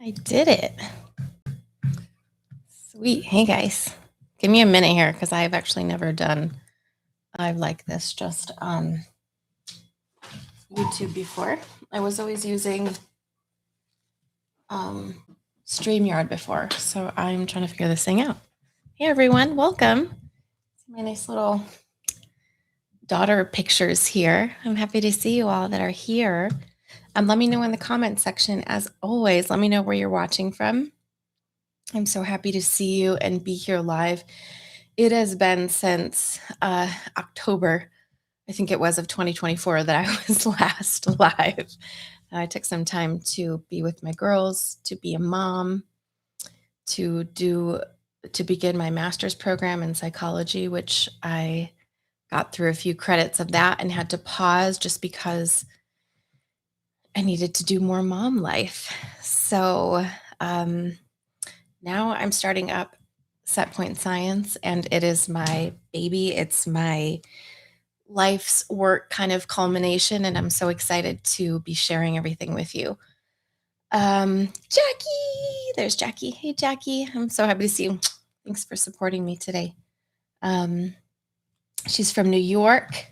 I did it. Sweet. Hey guys. Give me a minute here because I've actually never done live like this just on YouTube before. I was always using um StreamYard before, so I'm trying to figure this thing out. Hey everyone, welcome. My nice little daughter pictures here. I'm happy to see you all that are here. Let me know in the comment section, as always. Let me know where you're watching from. I'm so happy to see you and be here live. It has been since October, I think it was, of 2024 that I was last live. I took some time to be with my girls, to be a mom, to begin my master's program in psychology, which I got through a few credits of that and had to pause just because I needed to do more mom life. So now I'm starting up Set Point Science, and it is my baby. It's my life's work kind of culmination, and I'm so excited to be sharing everything with you. Jackie, there's Jackie. Hey, Jackie, I'm so happy to see you. Thanks for supporting me today. She's from New York.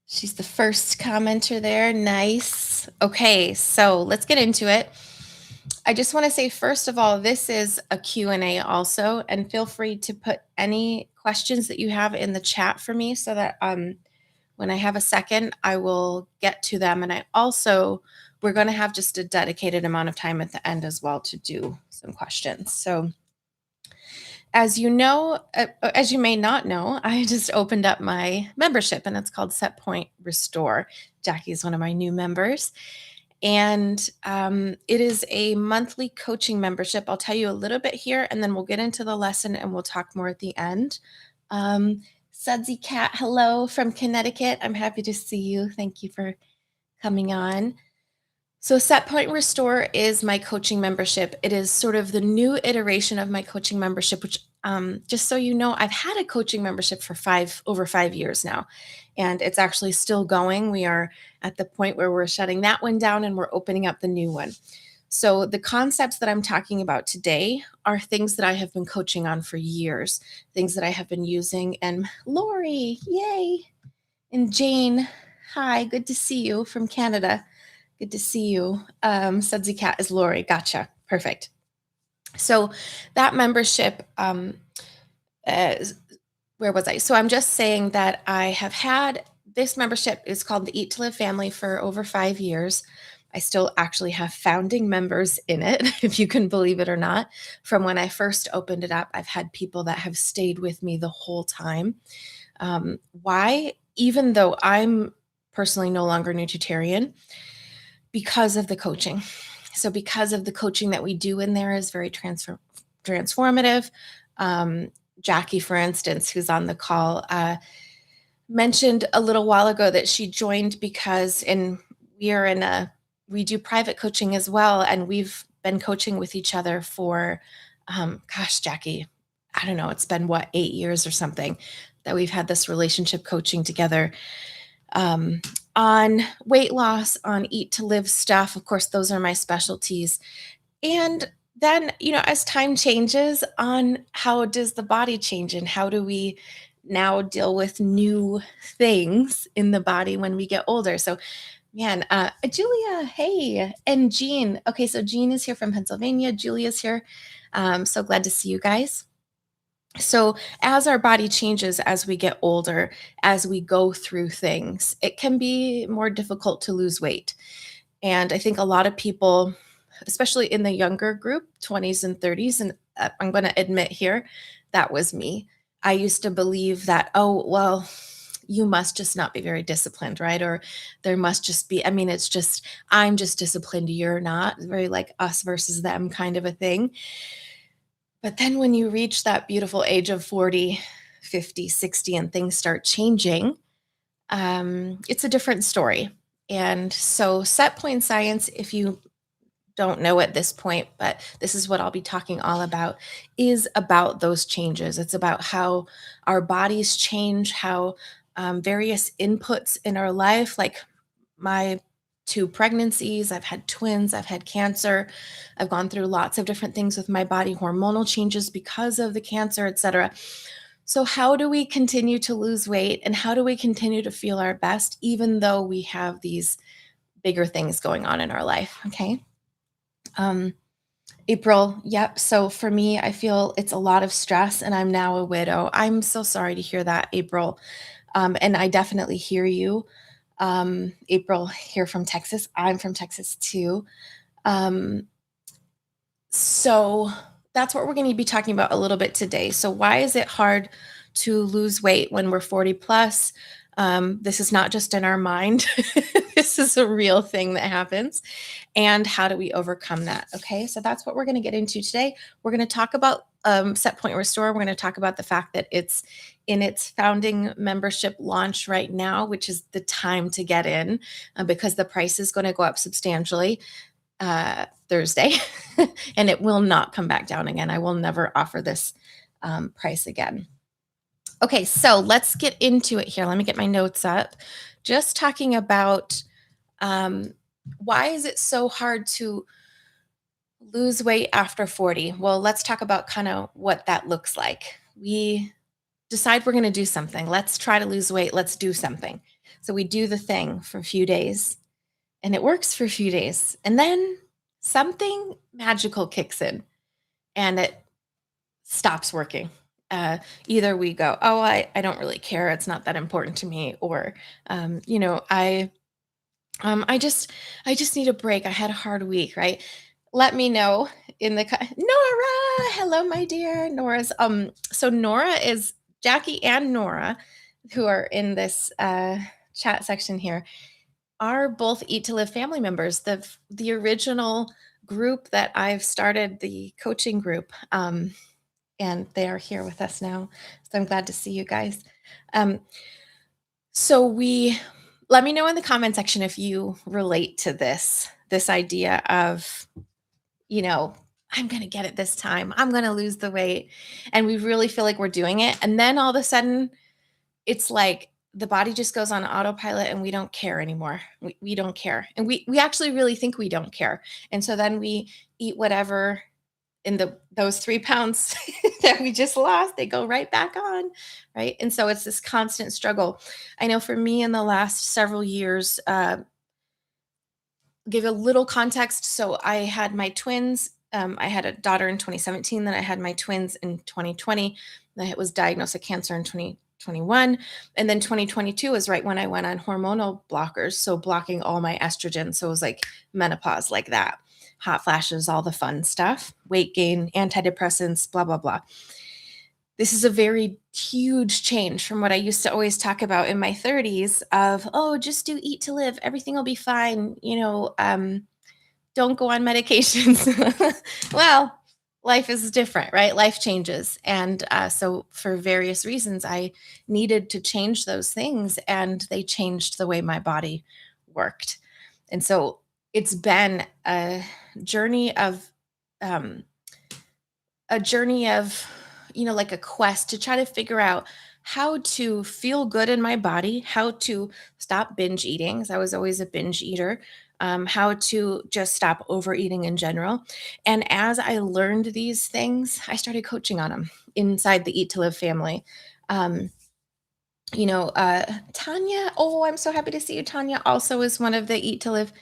She's the first commenter there. Nice. Okay, so let's get into it. I just want to say, first of all, this is a Q&A also, and feel free to put any questions that you have in the chat for me so that when I have a second, I will get to them. And we're going to have just a dedicated amount of time at the end as well to do some questions. So as you know, as you may not know, I just opened up my membership, and it's called Set Point Restore. Jackie is one of my new members. And it is a monthly coaching membership. I'll tell you a little bit here, and then we'll get into the lesson and we'll talk more at the end. Sudsy Cat, hello from Connecticut. I'm happy to see you. Thank you for coming on. So Set Point Restore is my coaching membership. It is sort of the new iteration of my coaching membership, which just so you know, I've had a coaching membership for over 5 years now, and it's actually still going. We are at the point where we're shutting that one down and we're opening up the new one. So the concepts that I'm talking about today are things that I have been coaching on for years, things that I have been using. And Lori, yay. And Jane, hi, good to see you from Canada. Good to see you. Sudsy Cat is Lori. Gotcha. Perfect. So that membership, where was I? So I'm just saying that I have had this membership is called the Eat to Live family for over 5 years. I still actually have founding members in it, if you can believe it or not. From when I first opened it up, I've had people that have stayed with me the whole time. Why? Even though I'm personally no longer nutritarian, because of the coaching. So because of the coaching that we do in there is very transformative. Jackie, for instance, who's on the call, mentioned a little while ago that she joined because we do private coaching as well. And we've been coaching with each other for, Jackie, I don't know, it's been 8 years or something that we've had this relationship coaching together. On weight loss, on Eat to Live stuff. Of course, those are my specialties. And then, as time changes, on how does the body change and how do we now deal with new things in the body when we get older? So, man, Julia, hey, and Jean. Okay, so Jean is here from Pennsylvania. Julia's here. So glad to see you guys. So as our body changes, as we get older, as we go through things, it can be more difficult to lose weight. And I think a lot of people, especially in the younger group, 20s and 30s, and I'm going to admit here, that was me. I used to believe that, oh, well, you must just not be very disciplined, right? Or there must just be, it's just, I'm just disciplined, you're not. Very like us versus them kind of a thing. But then when you reach that beautiful age of 40, 50, 60, and things start changing, it's a different story. And so Set Point Science, if you don't know at this point, but this is what I'll be talking all about, is about those changes. It's about how our bodies change, how various inputs in our life, like my 2 pregnancies, I've had twins, I've had cancer. I've gone through lots of different things with my body, hormonal changes because of the cancer, etc. So how do we continue to lose weight and how do we continue to feel our best even though we have these bigger things going on in our life? Okay. Um, April, yep. So for me, I feel it's a lot of stress and I'm now a widow. I'm so sorry to hear that, April. And I definitely hear you. April here from Texas. I'm from Texas too. Um, so that's what we're going to be talking about a little bit today. So why is it hard to lose weight when we're 40 plus? This is not just in our mind. This is a real thing that happens. And how do we overcome that? Okay, so that's what we're going to get into today. We're going to talk about Set Point Restore. We're going to talk about the fact that it's in its founding membership launch right now, which is the time to get in because the price is going to go up substantially Thursday, and it will not come back down again. I will never offer this price again. Okay, so let's get into it here. Let me get my notes up. Just talking about why is it so hard to lose weight after 40? Well, let's talk about kind of what that looks like. We decide we're going to do something. Let's try to lose weight. Let's do something. So we do the thing for a few days and it works for a few days. And then something magical kicks in and it stops working. Either we go, oh, I don't really care. It's not that important to me. Or, I just need a break. I had a hard week, right? Let me know in the Nora. Hello, my dear. So Nora is Jackie and Nora, who are in this chat section here, are both Eat to Live family members. The original group that I've started, the coaching group, and they are here with us now. So I'm glad to see you guys. So let me know in the comment section if you relate to this idea of, I'm going to get it this time. I'm going to lose the weight. And we really feel like we're doing it. And then all of a sudden, it's like the body just goes on autopilot and we don't care anymore. We don't care. And we actually really think we don't care. And so then we eat whatever in those 3 pounds that we just lost, they go right back on, right? And so it's this constant struggle. I know for me in the last several years, give a little context. So I had my twins. I had a daughter in 2017, then I had my twins in 2020. I was diagnosed with cancer in 2021. And then 2022 is right when I went on hormonal blockers. So blocking all my estrogen. So it was like menopause, like that. Hot flashes, all the fun stuff, weight gain, antidepressants, blah, blah, blah. This is a very huge change from what I used to always talk about in my 30s of, oh, just do Eat to Live. Everything will be fine. Don't go on medications. Well, life is different, right? Life changes. And so for various reasons, I needed to change those things and they changed the way my body worked. And so it's been journey of um, a journey of, like a quest to try to figure out how to feel good in my body, how to stop binge eating, because I was always a binge eater, how to just stop overeating in general. And as I learned these things, I started coaching on them inside the Eat to Live family. Tanya, oh, I'm so happy to see you. Tanya also is one of the Eat to Live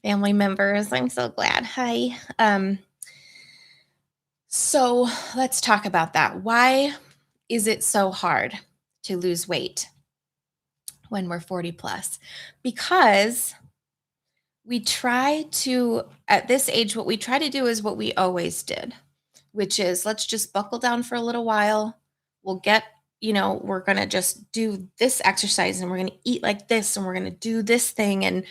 family members. I'm so glad. Hi. So let's talk about that. Why is it so hard to lose weight when we're 40 plus? Because at this age, what we try to do is what we always did, which is let's just buckle down for a little while. We're going to just do this exercise and we're going to eat like this and we're going to do this thing. And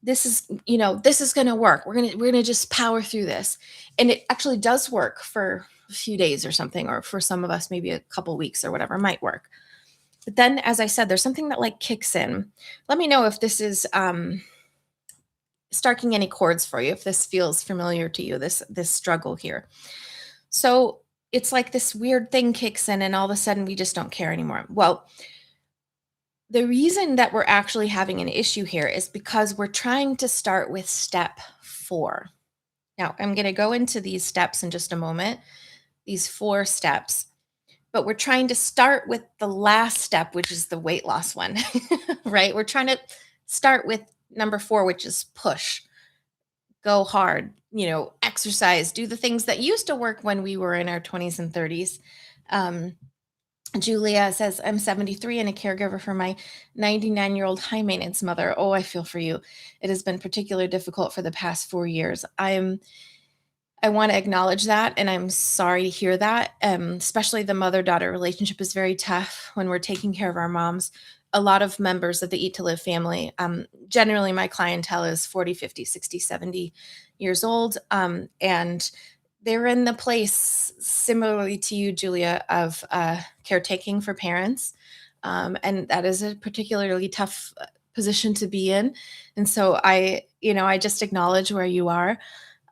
this is going to work. We're going to just power through this. And it actually does work for a few days or something, or for some of us, maybe a couple weeks or whatever might work. But then, as I said, there's something that like kicks in. Let me know if this is striking any chords for you, if this feels familiar to you, this struggle here. So it's like this weird thing kicks in and all of a sudden we just don't care anymore. Well, The reason that we're actually having an issue here is because we're trying to start with step 4. Now, I'm going to go into these steps in just a moment, these 4 steps, but we're trying to start with the last step, which is the weight loss one, right? We're trying to start with number 4, which is push, go hard, exercise, do the things that used to work when we were in our 20s and 30s. Um, Julia says, I'm 73 and a caregiver for my 99-year-old high maintenance mother. Oh, I feel for you. It has been particularly difficult for the past 4 years. I want to acknowledge that, and I'm sorry to hear that. Especially the mother-daughter relationship is very tough when we're taking care of our moms. A lot of members of the Eat to Live family, generally my clientele is 40, 50, 60, 70 years old, and they're in the place similarly to you, Julia, of caretaking for parents, and that is a particularly tough position to be in. And so I just acknowledge where you are.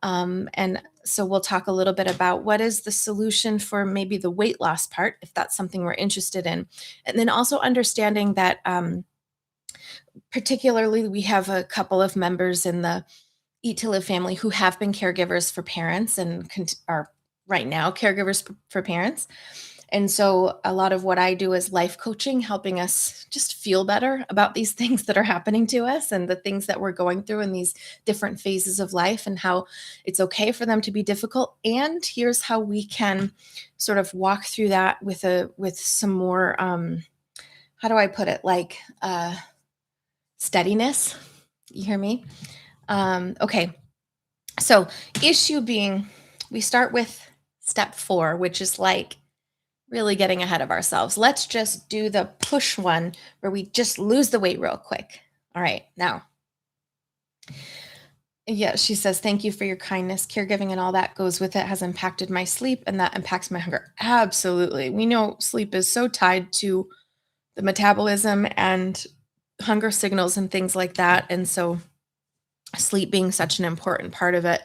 And so we'll talk a little bit about what is the solution for maybe the weight loss part, if that's something we're interested in. And then also understanding that, particularly, we have a couple of members in the Eat to Live family who have been caregivers for parents and are right now caregivers for parents. And so a lot of what I do is life coaching, helping us just feel better about these things that are happening to us and the things that we're going through in these different phases of life, and how it's okay for them to be difficult. And here's how we can sort of walk through that with some more, how do I put it? Like steadiness. You hear me? Okay. So issue being, we start with step 4, which is like really getting ahead of ourselves. Let's just do the push one where we just lose the weight real quick. All right. Now, yeah, she says, thank you for your kindness. Caregiving and all that goes with it has impacted my sleep, and that impacts my hunger. Absolutely. We know sleep is so tied to the metabolism and hunger signals and things like that. And so sleep being such an important part of it.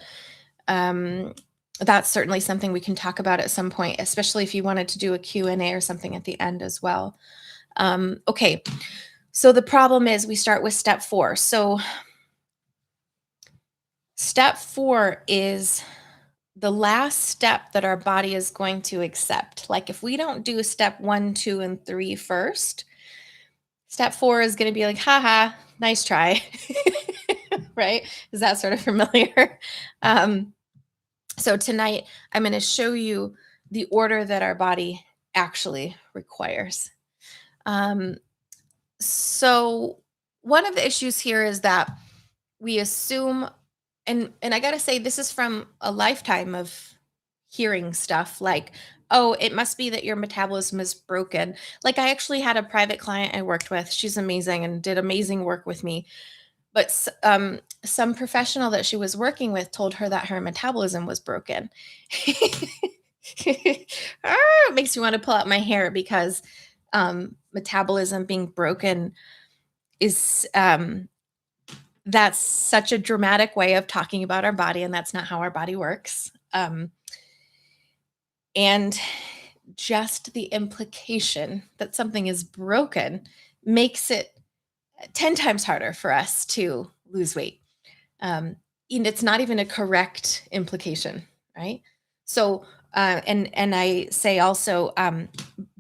That's certainly something we can talk about at some point, especially if you wanted to do a Q&A or something at the end as well. Okay, so the problem is we start with step 4. So step 4 is the last step that our body is going to accept. Like if we don't do step 1, 2, and 3 first, step 4 is going to be like, haha, nice try. Right? Is that sort of familiar? So tonight, I'm going to show you the order that our body actually requires. So one of the issues here is that we assume, and I got to say, this is from a lifetime of hearing stuff like, oh, it must be that your metabolism is broken. Like I actually had a private client I worked with. She's amazing and did amazing work with me. But some professional that she was working with told her that her metabolism was broken. It makes me want to pull out my hair because metabolism being broken is that's such a dramatic way of talking about our body, and that's not how our body works. And just the implication that something is broken makes it 10 times harder for us to lose weight. And it's not even a correct implication, right? So, and I say also,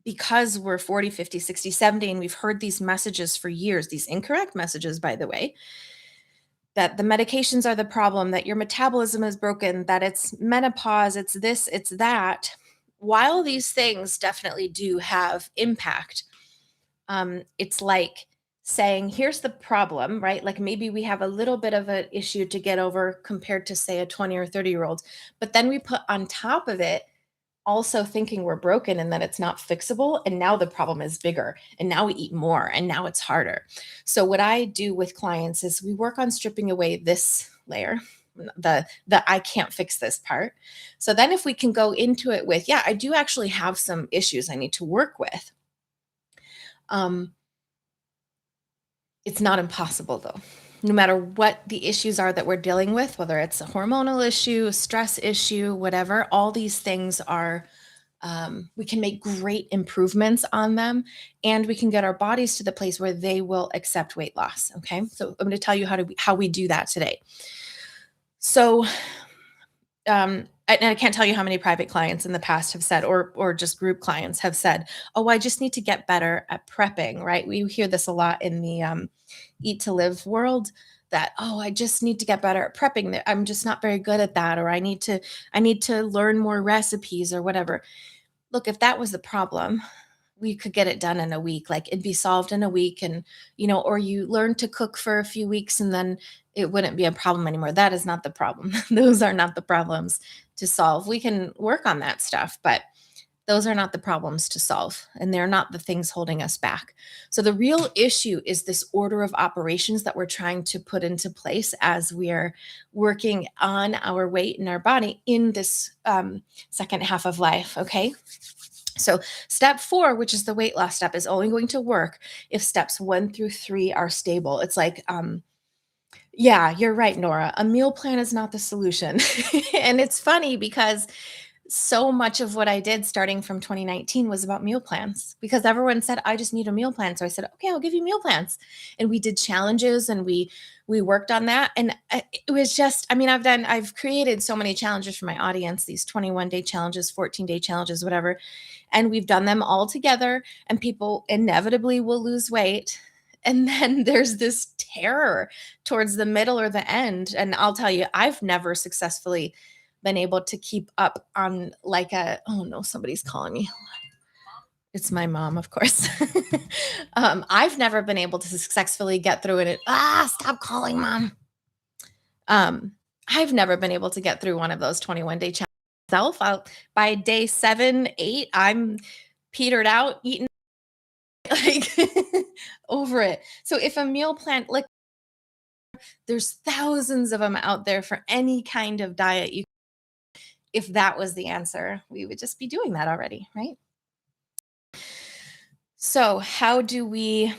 because we're 40, 50, 60, 70, and we've heard these messages for years, these incorrect messages, by the way, that the medications are the problem, that your metabolism is broken, that it's menopause, it's this, it's that. While these things definitely do have impact, it's like saying, here's the problem, right? Like maybe we have a little bit of an issue to get over compared to, say, a 20 or 30-year-old. But then we put on top of it also thinking we're broken and that it's not fixable. And now the problem is bigger. And now we eat more and now it's harder. So what I do with clients is we work on stripping away this layer, the I can't fix this part. So then if we can go into it with, yeah, I do actually have some issues I need to work with. It's not impossible though. No matter what the issues are that we're dealing with, whether it's a hormonal issue, a stress issue, whatever, all these things are We can make great improvements on them, and we can get our bodies to the place where they will accept weight loss. Okay, so I'm going to tell you how we do that today. So, and I can't tell you how many private clients in the past have said, or just group clients have said, "Oh, I just need to get better at prepping." Right? We hear this a lot in the eat to live world. That, oh, I just need to get better at prepping. I'm just not very good at that, or I need to learn more recipes or whatever. Look, if that was the problem, we could get it done in a week. Like, it'd be solved in a week, and or you learn to cook for a few weeks and then it wouldn't be a problem anymore. That is not the problem. Those are not the problems to solve. We can work on that stuff, but those are not the problems to solve, and they're not the things holding us back. So the real issue is this order of operations that we're trying to put into place as we are working on our weight and our body in this second half of life. Okay. So step 4, which is the weight loss step, is only going to work if steps 1 through 3 are stable. It's like, yeah, you're right, Nora. A meal plan is not the solution. And it's funny because so much of what I did starting from 2019 was about meal plans, because everyone said, I just need a meal plan. So I said, okay, I'll give you meal plans. And we did challenges, and we worked on that. And it was just, I mean, I've created so many challenges for my audience, these 21-day challenges, 14-day challenges, whatever. And we've done them all together, and people inevitably will lose weight. And then there's this terror towards the middle or the end. And I'll tell you, I've never successfully been able to keep up on like oh no, somebody's calling me. It's my mom, of course. I've never been able to successfully get through it. Stop calling, mom. I've never been able to get through one of those 21-day challenges myself. By day 7, 8, I'm petered out, eating like over it. So if a meal plan, like, there's thousands of them out there for any kind of diet. If that was the answer, we would just be doing that already, right? So how do we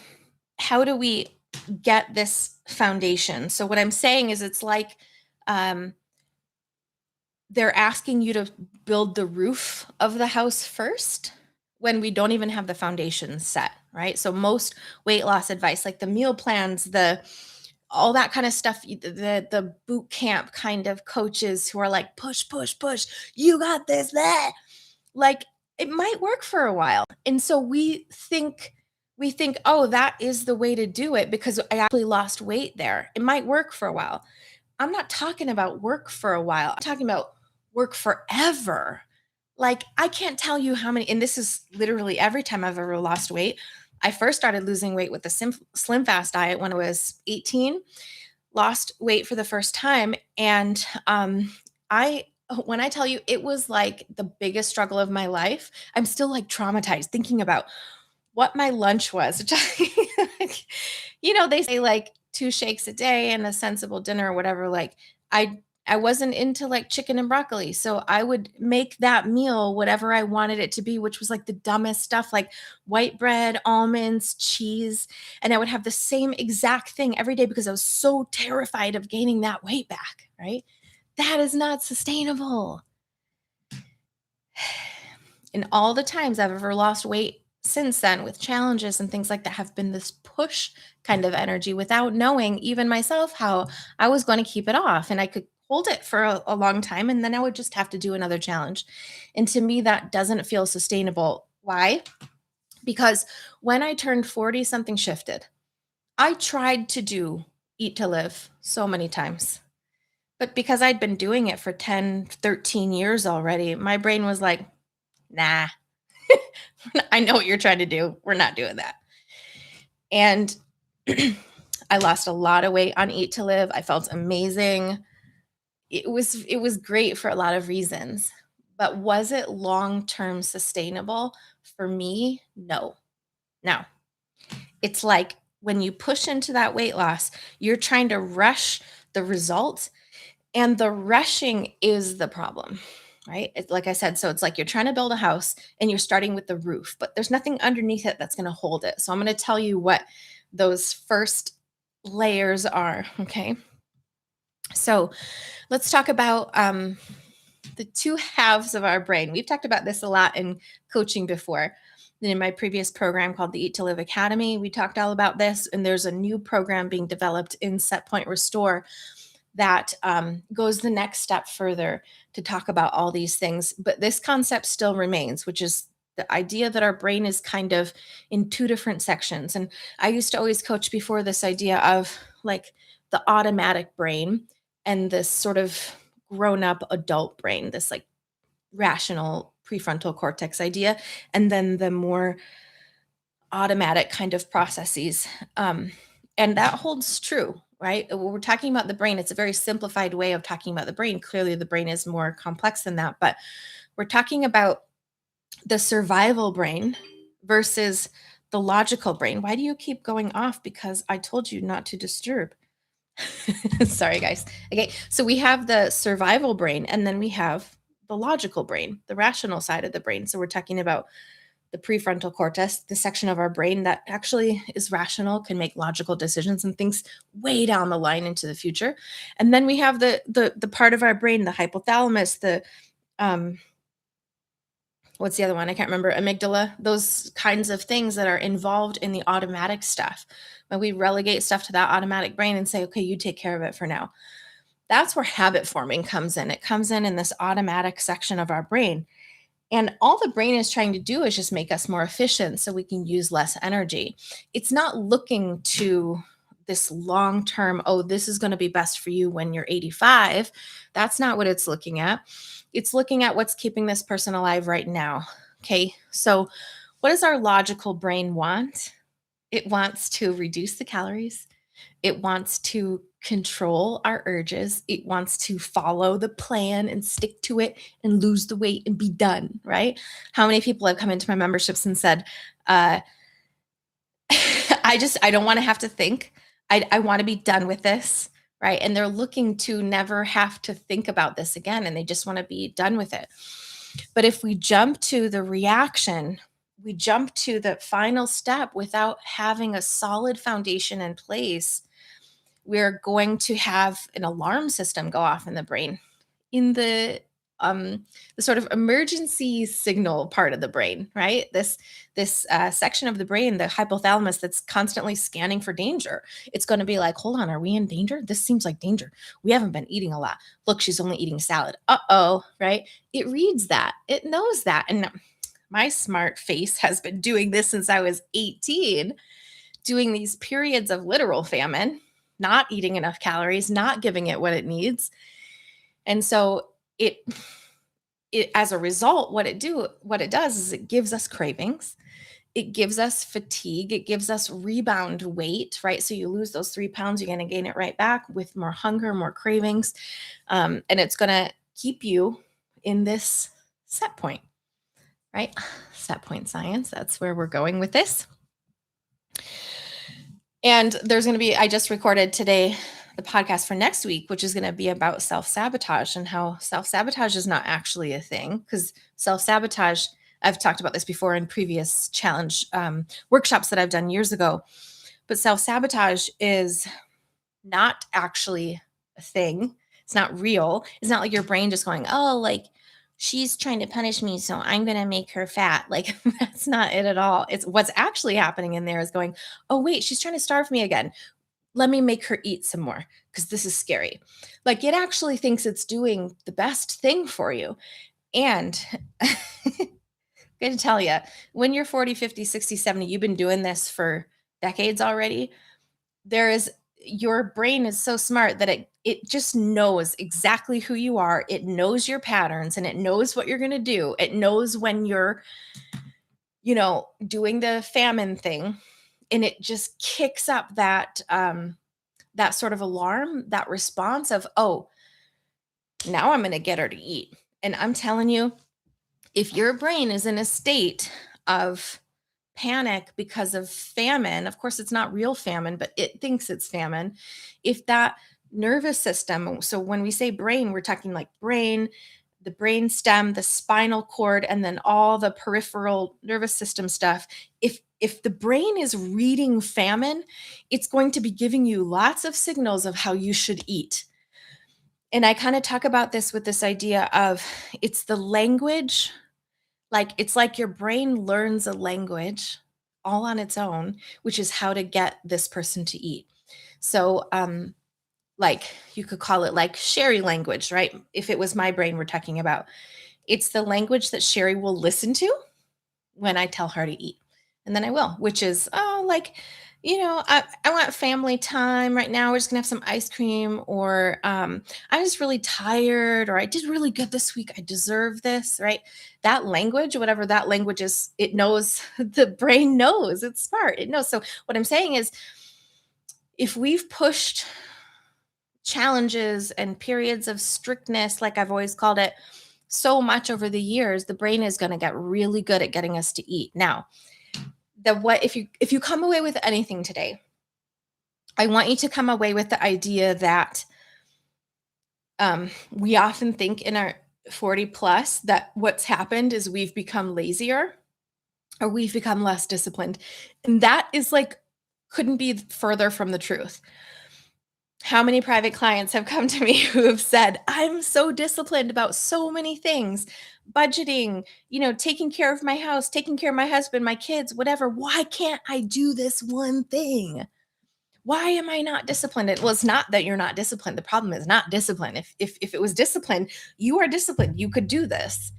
get this foundation? So what I'm saying is, it's like um, they're asking you to build the roof of the house first when we don't even have the foundation set, right? So most weight loss advice, like the meal plans, all that kind of stuff, the boot camp kind of coaches who are like, push, push, push, you got this, that, like, it might work for a while. And so we think, oh, that is the way to do it because I actually lost weight there. It might work for a while. I'm not talking about work for a while. I'm talking about work forever. Like, I can't tell you how many, and this is literally every time I've ever lost weight. I first started losing weight with the Slim Fast diet when I was 18, lost weight for the first time. And when I tell you, it was like the biggest struggle of my life. I'm still like traumatized thinking about what my lunch was. They say like 2 shakes a day and a sensible dinner or whatever. Like, I wasn't into like chicken and broccoli. So I would make that meal whatever I wanted it to be, which was like the dumbest stuff, like white bread, almonds, cheese. And I would have the same exact thing every day because I was so terrified of gaining that weight back, right? That is not sustainable. And all the times I've ever lost weight since then with challenges and things like that have been this push kind of energy without knowing even myself how I was going to keep it off. And I could hold it for a long time, and then I would just have to do another challenge. And to me, that doesn't feel sustainable. Why? Because when I turned 40, something shifted. I tried to do Eat to Live so many times. But because I'd been doing it for 10, 13 years already, my brain was like, nah, I know what you're trying to do. We're not doing that. And I lost a lot of weight on Eat to Live. I felt amazing. It was great for a lot of reasons. But was it long-term sustainable for me? No. Now, it's like when you push into that weight loss, you're trying to rush the result, and the rushing is the problem, right? It's like I said, so it's like you're trying to build a house and you're starting with the roof, but there's nothing underneath it that's going to hold it. So I'm going to tell you what those first layers are, okay? So let's talk about the two halves of our brain. We've talked about this a lot in coaching before. In my previous program called the Eat to Live Academy, we talked all about this, and there's a new program being developed in Set Point Restore that goes the next step further to talk about all these things. But this concept still remains, which is the idea that our brain is kind of in two different sections. And I used to always coach before this idea of like the automatic brain and this sort of grown up adult brain, this like rational prefrontal cortex idea, and then the more automatic kind of processes. And that holds true, right? When we're talking about the brain, it's a very simplified way of talking about the brain. Clearly, the brain is more complex than that, but we're talking about the survival brain versus the logical brain. Why do you keep going off? Because I told you not to disturb. Sorry, guys. Okay, so we have the survival brain, and then we have the logical brain, the rational side of the brain. So we're talking about the prefrontal cortex, the section of our brain that actually is rational, can make logical decisions and thinks way down the line into the future. And then we have the part of our brain, the hypothalamus, the what's the other one? I can't remember. Amygdala, those kinds of things that are involved in the automatic stuff. When we relegate stuff to that automatic brain and say, okay, you take care of it for now. That's where habit forming comes in. It comes in this automatic section of our brain. And all the brain is trying to do is just make us more efficient so we can use less energy. It's not looking to this long term, oh, this is going to be best for you when you're 85. That's not what it's looking at. It's looking at what's keeping this person alive right now. Okay. So, what does our logical brain want? It wants to reduce the calories. It wants to control our urges. It wants to follow the plan and stick to it and lose the weight and be done, right? How many people have come into my memberships and said, I don't want to have to think. I want to be done with this, right? And they're looking to never have to think about this again, and they just want to be done with it. But if we jump to the reaction, we jump to the final step without having a solid foundation in place, we're going to have an alarm system go off in the brain, in the sort of emergency signal part of the brain, right? This section of the brain, the hypothalamus, that's constantly scanning for danger. It's going to be like, hold on, are we in danger? This seems like danger. We haven't been eating a lot. Look, she's only eating salad. Uh-oh, right? It reads that. It knows that. And my smart face has been doing this since I was 18, doing these periods of literal famine, not eating enough calories, not giving it what it needs. And so it as a result, what it does is it gives us cravings. It gives us fatigue. It gives us rebound weight, right? So you lose those 3 pounds, you're going to gain it right back with more hunger, more cravings. And it's going to keep you in this set point, right? Set point science. That's where we're going with this. And there's going to be, I just recorded today the podcast for next week, which is going to be about self-sabotage and how self-sabotage is not actually a thing. Because self-sabotage, I've talked about this before in previous challenge workshops that I've done years ago, but self-sabotage is not actually a thing. It's not real. It's not like your brain just going, oh, like she's trying to punish me, so I'm going to make her fat. Like that's not it at all. It's what's actually happening in there is going, oh, wait, she's trying to starve me again. Let me make her eat some more because this is scary. Like it actually thinks it's doing the best thing for you. And I'm going to tell you, when you're 40, 50, 60, 70, you've been doing this for decades already. Your brain is so smart that it just knows exactly who you are. It knows your patterns and it knows what you're going to do. It knows when you're, doing the famine thing, and it just kicks up that sort of alarm, that response of, oh, now I'm going to get her to eat. And I'm telling you, if your brain is in a state of panic because of famine, of course, it's not real famine, but it thinks it's famine. If that nervous system, so when we say brain, we're talking like brain, the brain stem, the spinal cord, and then all the peripheral nervous system stuff. If the brain is reading famine, it's going to be giving you lots of signals of how you should eat. And I kind of talk about this with this idea of it's the language, like it's like your brain learns a language all on its own, which is how to get this person to eat. So, like you could call it like Sherry language, right? If it was my brain we're talking about, it's the language that Sherry will listen to when I tell her to eat. And then I will, which is, oh, like, I want family time right now. We're just gonna have some ice cream, or I'm just really tired, or I did really good this week. I deserve this, right? That language, whatever that language is, it knows, the brain knows, it's smart. It knows. So what I'm saying is if we've pushed challenges and periods of strictness, like I've always called it, so much over the years, the brain is going to get really good at getting us to eat. Now, the what if you come away with anything today, I want you to come away with the idea that we often think in our 40 plus that what's happened is we've become lazier or we've become less disciplined. And that is like, couldn't be further from the truth. How many private clients have come to me who have said, I'm so disciplined about so many things, budgeting, taking care of my house, taking care of my husband, my kids, whatever. Why can't I do this one thing? Why am I not disciplined? Well, it's not that you're not disciplined. The problem is not discipline. If it was discipline, you are disciplined. You could do this.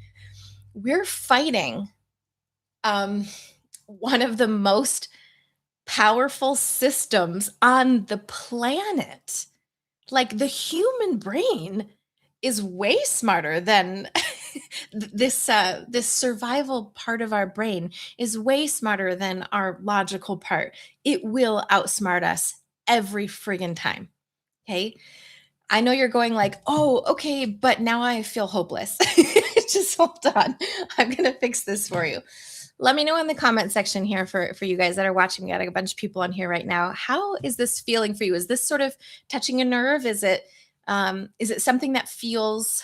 We're fighting um, one of the most powerful systems on the planet. Like the human brain is way smarter than this survival part of our brain is way smarter than our logical part. It will outsmart us every friggin' time. Okay. I know you're going like, oh, okay, but now I feel hopeless. Just hold on. I'm gonna fix this for you. Let me know in the comment section here for you guys that are watching. We got a bunch of people on here right now. How is this feeling for you? Is this sort of touching a nerve? Is it something that feels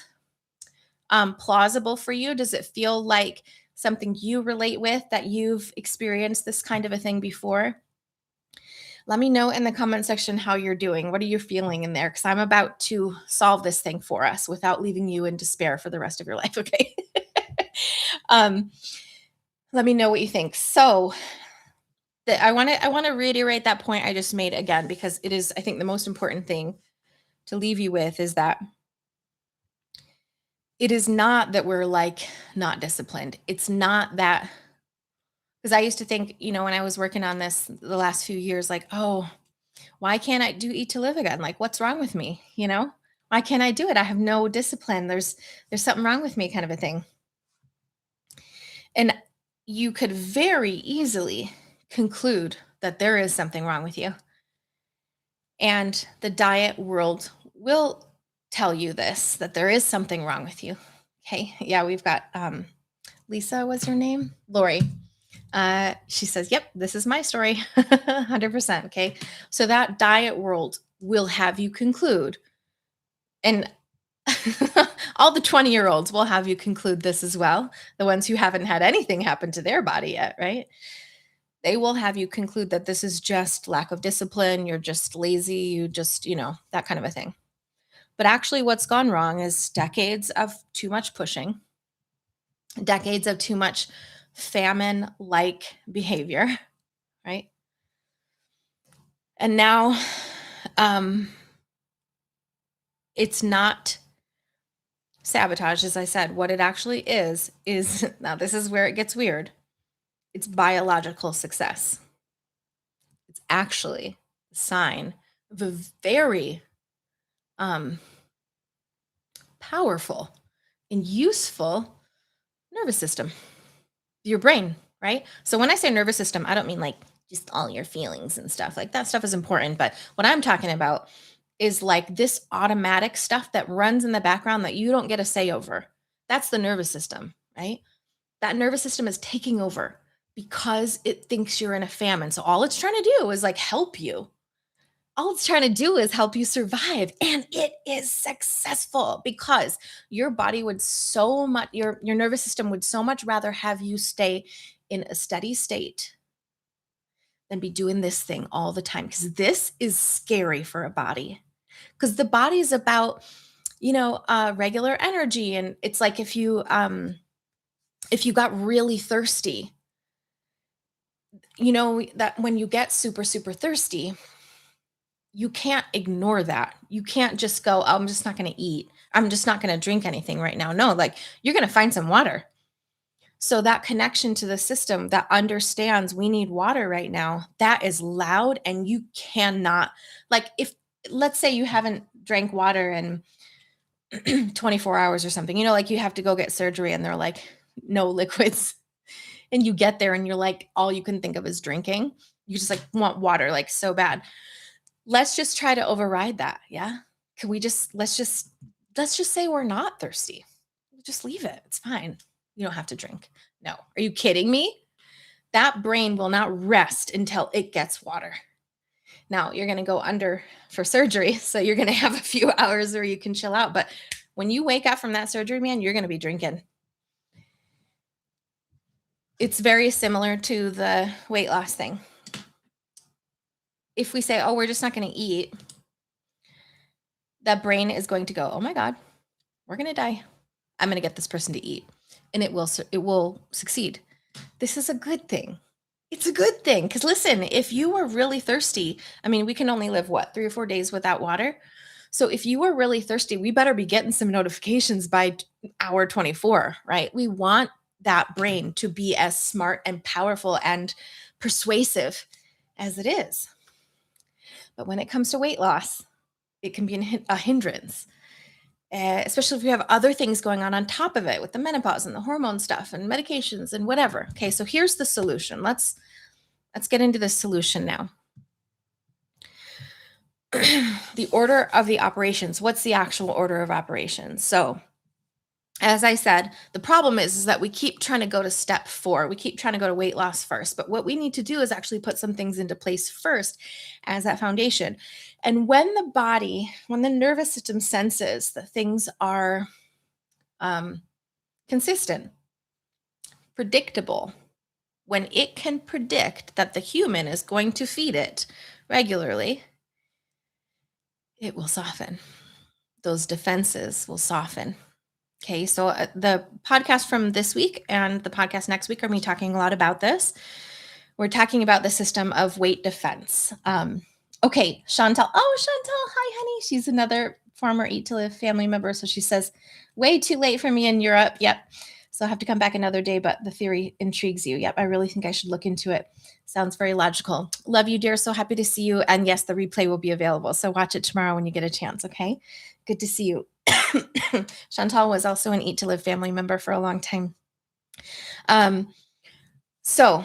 plausible for you? Does it feel like something you relate with, that you've experienced this kind of a thing before? Let me know in the comment section how you're doing. What are you feeling in there? Because I'm about to solve this thing for us without leaving you in despair for the rest of your life. Okay. um, let me know what you think. So I want to reiterate that point I just made again, because it is, I think, the most important thing to leave you with is that it is not that we're like not disciplined. It's not that, because I used to think, when I was working on this the last few years, like, oh, why can't I do eat to live again? Like, what's wrong with me? Why can't I do it? I have no discipline. There's something wrong with me, kind of a thing. And you could very easily conclude that there is something wrong with you. And the diet world will tell you this, that there is something wrong with you. Okay. Yeah, we've got Lisa, what's her name? Lori. She says, yep, this is my story. 100%. Okay. So that diet world will have you conclude, and all the 20-year-olds will have you conclude this as well. The ones who haven't had anything happen to their body yet, right? They will have you conclude that this is just lack of discipline. You're just lazy. You just, that kind of a thing. But actually, what's gone wrong is decades of too much pushing, decades of too much famine like behavior, right? And now it's not sabotage, as I said. What it actually is now this is where it gets weird. It's biological success. It's actually a sign of a very powerful and useful nervous system, your brain, right? So when I say nervous system, I don't mean like just all your feelings and stuff. Like that stuff is important. But what I'm talking about is like this automatic stuff that runs in the background that you don't get a say over. That's the nervous system, right? That nervous system is taking over because it thinks you're in a famine. So all it's trying to do is like help you. All it's trying to do is help you survive. And it is successful because your body would so much, your nervous system would so much rather have you stay in a steady state than be doing this thing all the time. Because this is scary for a body. Because the body is about regular energy. And it's like if you got really thirsty, that when you get super, super thirsty, you can't ignore that. You can't just go, "Oh, I'm just not going to eat. I'm just not going to drink anything right now." No, like you're going to find some water. So that connection to the system that understands we need water right now, that is loud and you cannot, like, if let's say you haven't drank water in 24 hours or something, like you have to go get surgery and they're like no liquids, and you get there and you're like all you can think of is drinking. You just like want water like so bad. Let's just try to override that. Yeah. Can we just let's just say we're not thirsty. Just leave it. It's fine. You don't have to drink. No. Are you kidding me? That brain will not rest until it gets water. Now, you're going to go under for surgery, so you're going to have a few hours where you can chill out, but when you wake up from that surgery, man, you're going to be drinking. It's very similar to the weight loss thing. If we say, "Oh, we're just not going to eat," that brain is going to go, "Oh my God, we're going to die. I'm going to get this person to eat." And it will succeed. This is a good thing. It's a good thing because listen, if you were really thirsty, I mean, we can only live what, 3 or 4 days without water. So if you were really thirsty, we better be getting some notifications by hour 24, right? We want that brain to be as smart and powerful and persuasive as it is. But when it comes to weight loss, it can be a hindrance, especially if you have other things going on top of it with the menopause and the hormone stuff and medications and whatever. Okay, so here's the solution. Let's get into the solution now. The order of the operations. What's the actual order of operations? So, as I said, the problem is that we keep trying to go to step 4. We keep trying to go to weight loss first. But what we need to do is actually put some things into place first as that foundation. And when the nervous system senses that things are consistent, predictable, when it can predict that the human is going to feed it regularly, it will soften. Those defenses will soften. Okay, so the podcast from this week and the podcast next week are me talking a lot about this. We're talking about the system of weight defense. Okay, Chantal. Oh, Chantal, hi, honey. She's another former Eat to Live family member. So she says, way too late for me in Europe. Yep. So I have to come back another day, but the theory intrigues you. Yep, I really think I should look into it. Sounds very logical. Love you, dear. So happy to see you. And yes, the replay will be available. So watch it tomorrow when you get a chance, okay? Good to see you. Chantal was also an Eat to Live family member for a long time. So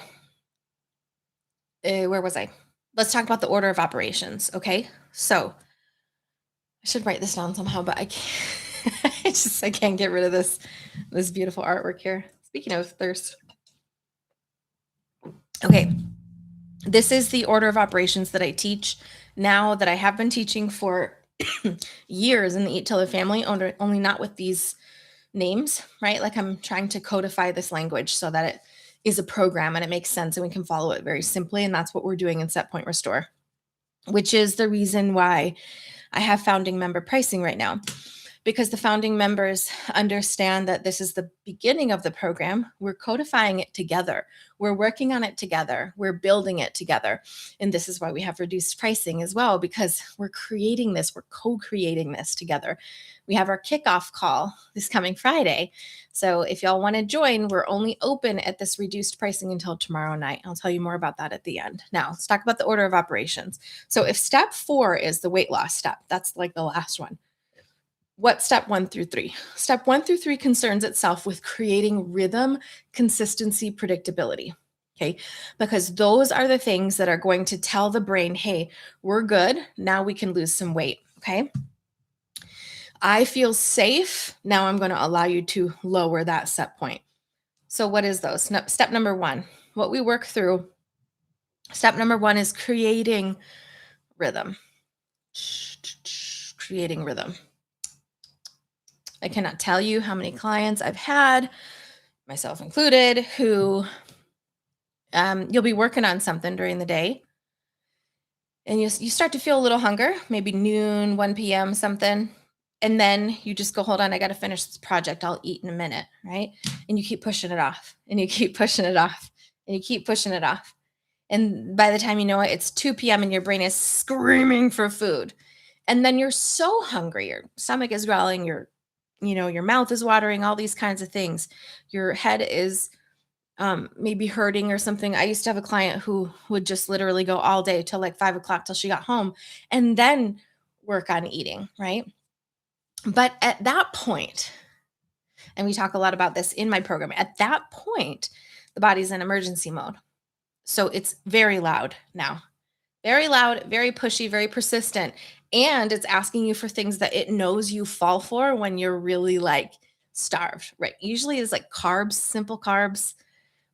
where was I? Let's talk about the order of operations, okay? So I should write this down somehow, but I can't. I can't get rid of this beautiful artwork here. Speaking of thirst. Okay. This is the order of operations that I teach now, that I have been teaching for years in the Eat to Live family, only not with these names, right? Like I'm trying to codify this language so that it is a program and it makes sense and we can follow it very simply. And that's what we're doing in Set Point Restore, which is the reason why I have founding member pricing right now, because the founding members understand that this is the beginning of the program. We're codifying it together. We're working on it together. We're building it together. And this is why we have reduced pricing as well, because we're creating this, we're co-creating this together. We have our kickoff call this coming Friday. So if y'all want to join, we're only open at this reduced pricing until tomorrow night. I'll tell you more about that at the end. Now, let's talk about the order of operations. So if step 4 is the weight loss step, that's like the last one. What's step 1 through 3? Step 1 through 3 concerns itself with creating rhythm, consistency, predictability. Okay, because those are the things that are going to tell the brain, hey, we're good. Now we can lose some weight. Okay. I feel safe. Now I'm going to allow you to lower that set point. So what is those? Step number 1, what we work through. Step number 1 is creating rhythm. Creating rhythm. I cannot tell you how many clients I've had, myself included, who you'll be working on something during the day and you start to feel a little hunger, maybe noon, 1 p.m., something. And then you just go, hold on, I got to finish this project. I'll eat in a minute, right? And you keep pushing it off and you keep pushing it off and you keep pushing it off. And by the time you know it, it's 2 p.m. and your brain is screaming for food. And then you're so hungry, your stomach is growling, your mouth is watering, all these kinds of things. Your head is maybe hurting or something. I used to have a client who would just literally go all day till like 5 o'clock till she got home and then work on eating, right? But at that point, and we talk a lot about this in my program, at that point, the body's in emergency mode. So it's very loud now. Very loud, very pushy, very persistent. And it's asking you for things that it knows you fall for when you're really like starved, right? Usually it's like carbs, simple carbs,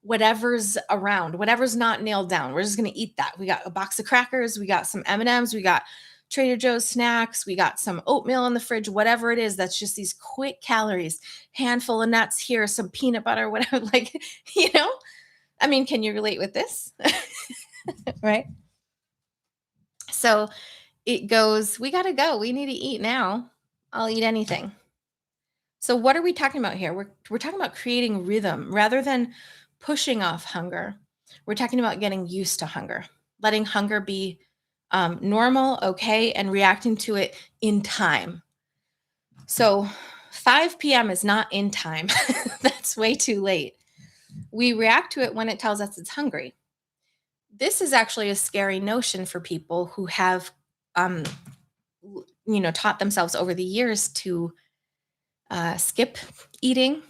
whatever's around, whatever's not nailed down. We're just going to eat that. We got a box of crackers, we got some M&Ms, we got Trader Joe's snacks, we got some oatmeal in the fridge, whatever it is, that's just these quick calories, handful of nuts here, some peanut butter, whatever, like, you know, I mean, can you relate with this? Right? So it goes, we got to go. We need to eat now. I'll eat anything. So what are we talking about here? We're talking about creating rhythm rather than pushing off hunger. We're talking about getting used to hunger, letting hunger be normal, okay, and reacting to it in time. So 5 p.m. is not in time. That's way too late. We react to it when it tells us it's hungry. This is actually a scary notion for people who have, taught themselves over the years to skip eating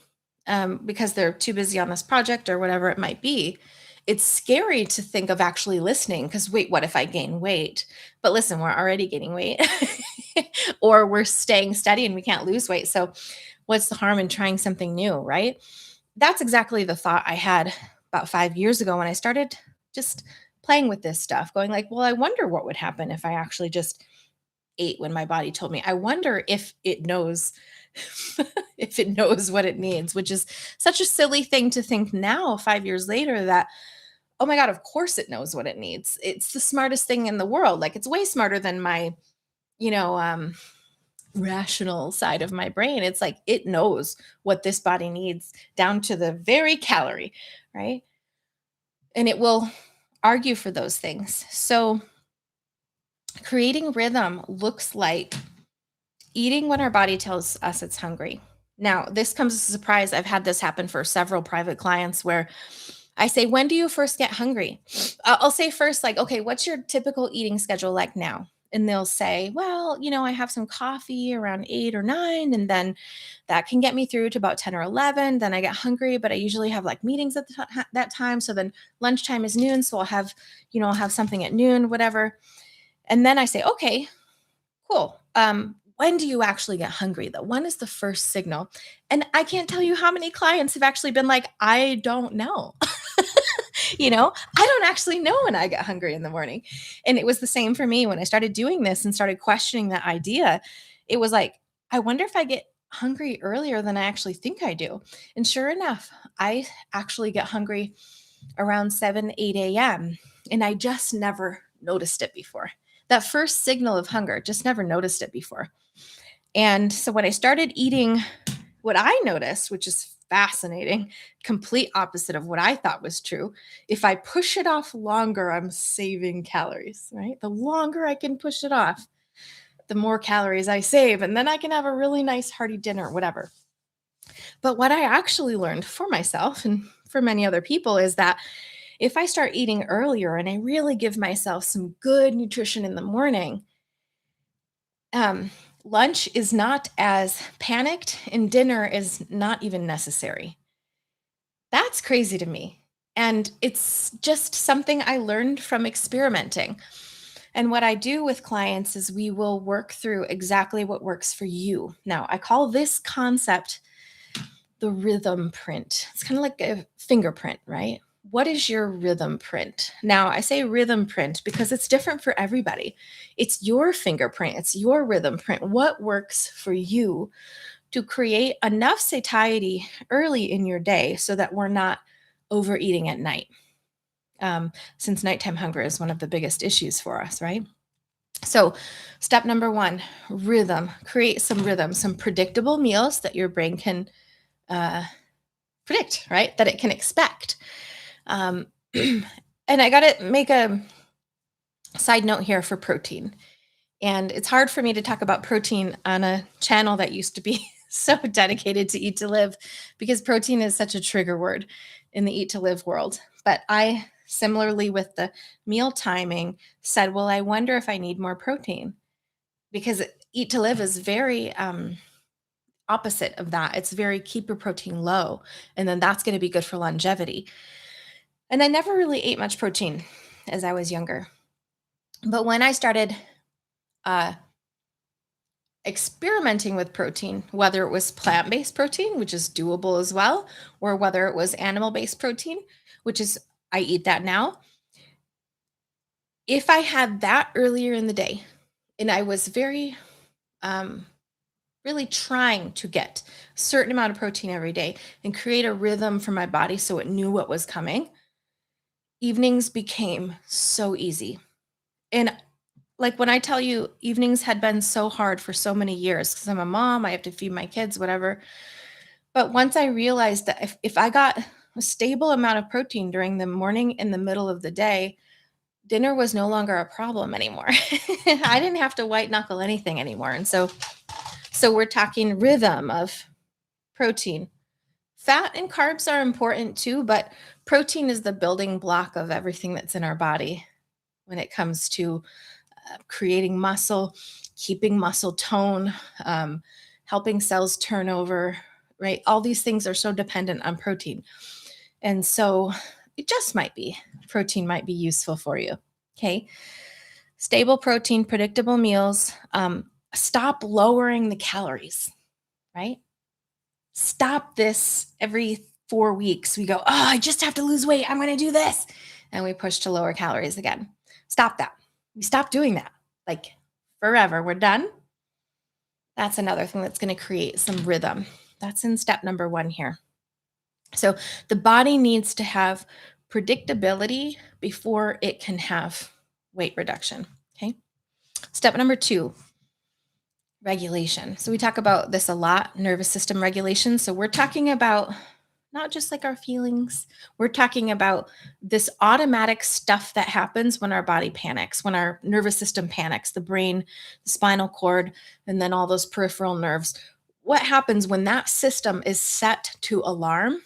because they're too busy on this project or whatever it might be. It's scary to think of actually listening because, wait, what if I gain weight? But listen, we're already gaining weight or we're staying steady and we can't lose weight. So, what's the harm in trying something new, right? That's exactly the thought I had about 5 years ago when I started just playing with this stuff, going like, well, I wonder what would happen if I actually just ate when my body told me. I wonder if it knows if it knows what it needs, which is such a silly thing to think now 5 years later that, oh my god, of course it knows what it needs. It's the smartest thing in the world. Like it's way smarter than my, you know, rational side of my brain. It's like it knows what this body needs down to the very calorie, right? And it will argue for those things. So creating rhythm looks like eating when our body tells us it's hungry. Now, this comes as a surprise. I've had this happen for several private clients where I say, when do you first get hungry? I'll say first, like, okay, what's your typical eating schedule like now? And they'll say, well, I have some coffee around 8 or 9, and then that can get me through to about 10 or 11. Then I get hungry, but I usually have like meetings at that time. So then lunchtime is noon. So I'll have something at noon, whatever. And then I say, okay, cool. When do you actually get hungry though? When is the first signal? And I can't tell you how many clients have actually been like, I don't know. I don't actually know when I get hungry in the morning. And it was the same for me when I started doing this and started questioning that idea. It was like, I wonder if I get hungry earlier than I actually think I do. And sure enough, I actually get hungry around 7, 8 a.m. And I just never noticed it before. That first signal of hunger, just never noticed it before. And so when I started eating, what I noticed, which is fascinating, complete opposite of what I thought was true, if I push it off longer, I'm saving calories, right? The longer I can push it off, the more calories I save. And then I can have a really nice hearty dinner, whatever. But what I actually learned for myself and for many other people is that if I start eating earlier and I really give myself some good nutrition in the morning, lunch is not as panicked and dinner is not even necessary. That's crazy to me. And it's just something I learned from experimenting. And what I do with clients is we will work through exactly what works for you. Now, I call this concept the rhythm print. It's kind of like a fingerprint, right? What is your rhythm print? Now, I say rhythm print because it's different for everybody. It's your fingerprint, it's your rhythm print. What works for you to create enough satiety early in your day so that we're not overeating at night? Since nighttime hunger is one of the biggest issues for us, right? So, step number one, rhythm. Create some rhythm, some predictable meals that your brain can uh, predict, right? That it can expect. Um, and I got to make a side note here for protein. And it's hard for me to talk about protein on a channel that used to be so dedicated to Eat to Live because protein is such a trigger word in the Eat to Live world. But I, similarly with the meal timing, said, well, I wonder if I need more protein because Eat to Live is very opposite of that. It's very keep your protein low, and then that's going to be good for longevity. And I never really ate much protein as I was younger. But when I started uh, experimenting with protein, whether it was plant based protein, which is doable as well, or whether it was animal based protein, which is, I eat that now. If I had that earlier in the day and I was very, really trying to get a certain amount of protein every day and create a rhythm for my body so it knew what was coming, evenings became so easy. And like when I tell you evenings had been so hard for so many years because I'm a mom, I have to feed my kids, whatever. But once I realized that if I got a stable amount of protein during the morning and the middle of the day, dinner was no longer a problem anymore. I didn't have to white knuckle anything anymore. And so we're talking rhythm of protein. Fat and carbs are important too, but protein is the building block of everything that's in our body when it comes to creating muscle, keeping muscle tone, helping cells turn over, right? All these things are so dependent on protein. And so it just might be, protein might be useful for you. Okay. Stable protein, predictable meals. Stop lowering the calories, right? Stop this every 4 weeks. We go, oh, I just have to lose weight. I'm going to do this. And we push to lower calories again. Stop that. We stop doing that. Like forever. We're done. That's another thing that's going to create some rhythm. That's in step number one here. So the body needs to have predictability before it can have weight reduction. Okay. Step number two, regulation. So we talk about this a lot, nervous system regulation. So we're talking about not just like our feelings. We're talking about this automatic stuff that happens when our body panics, when our nervous system panics, the brain, the spinal cord, and then all those peripheral nerves. What happens when that system is set to alarm?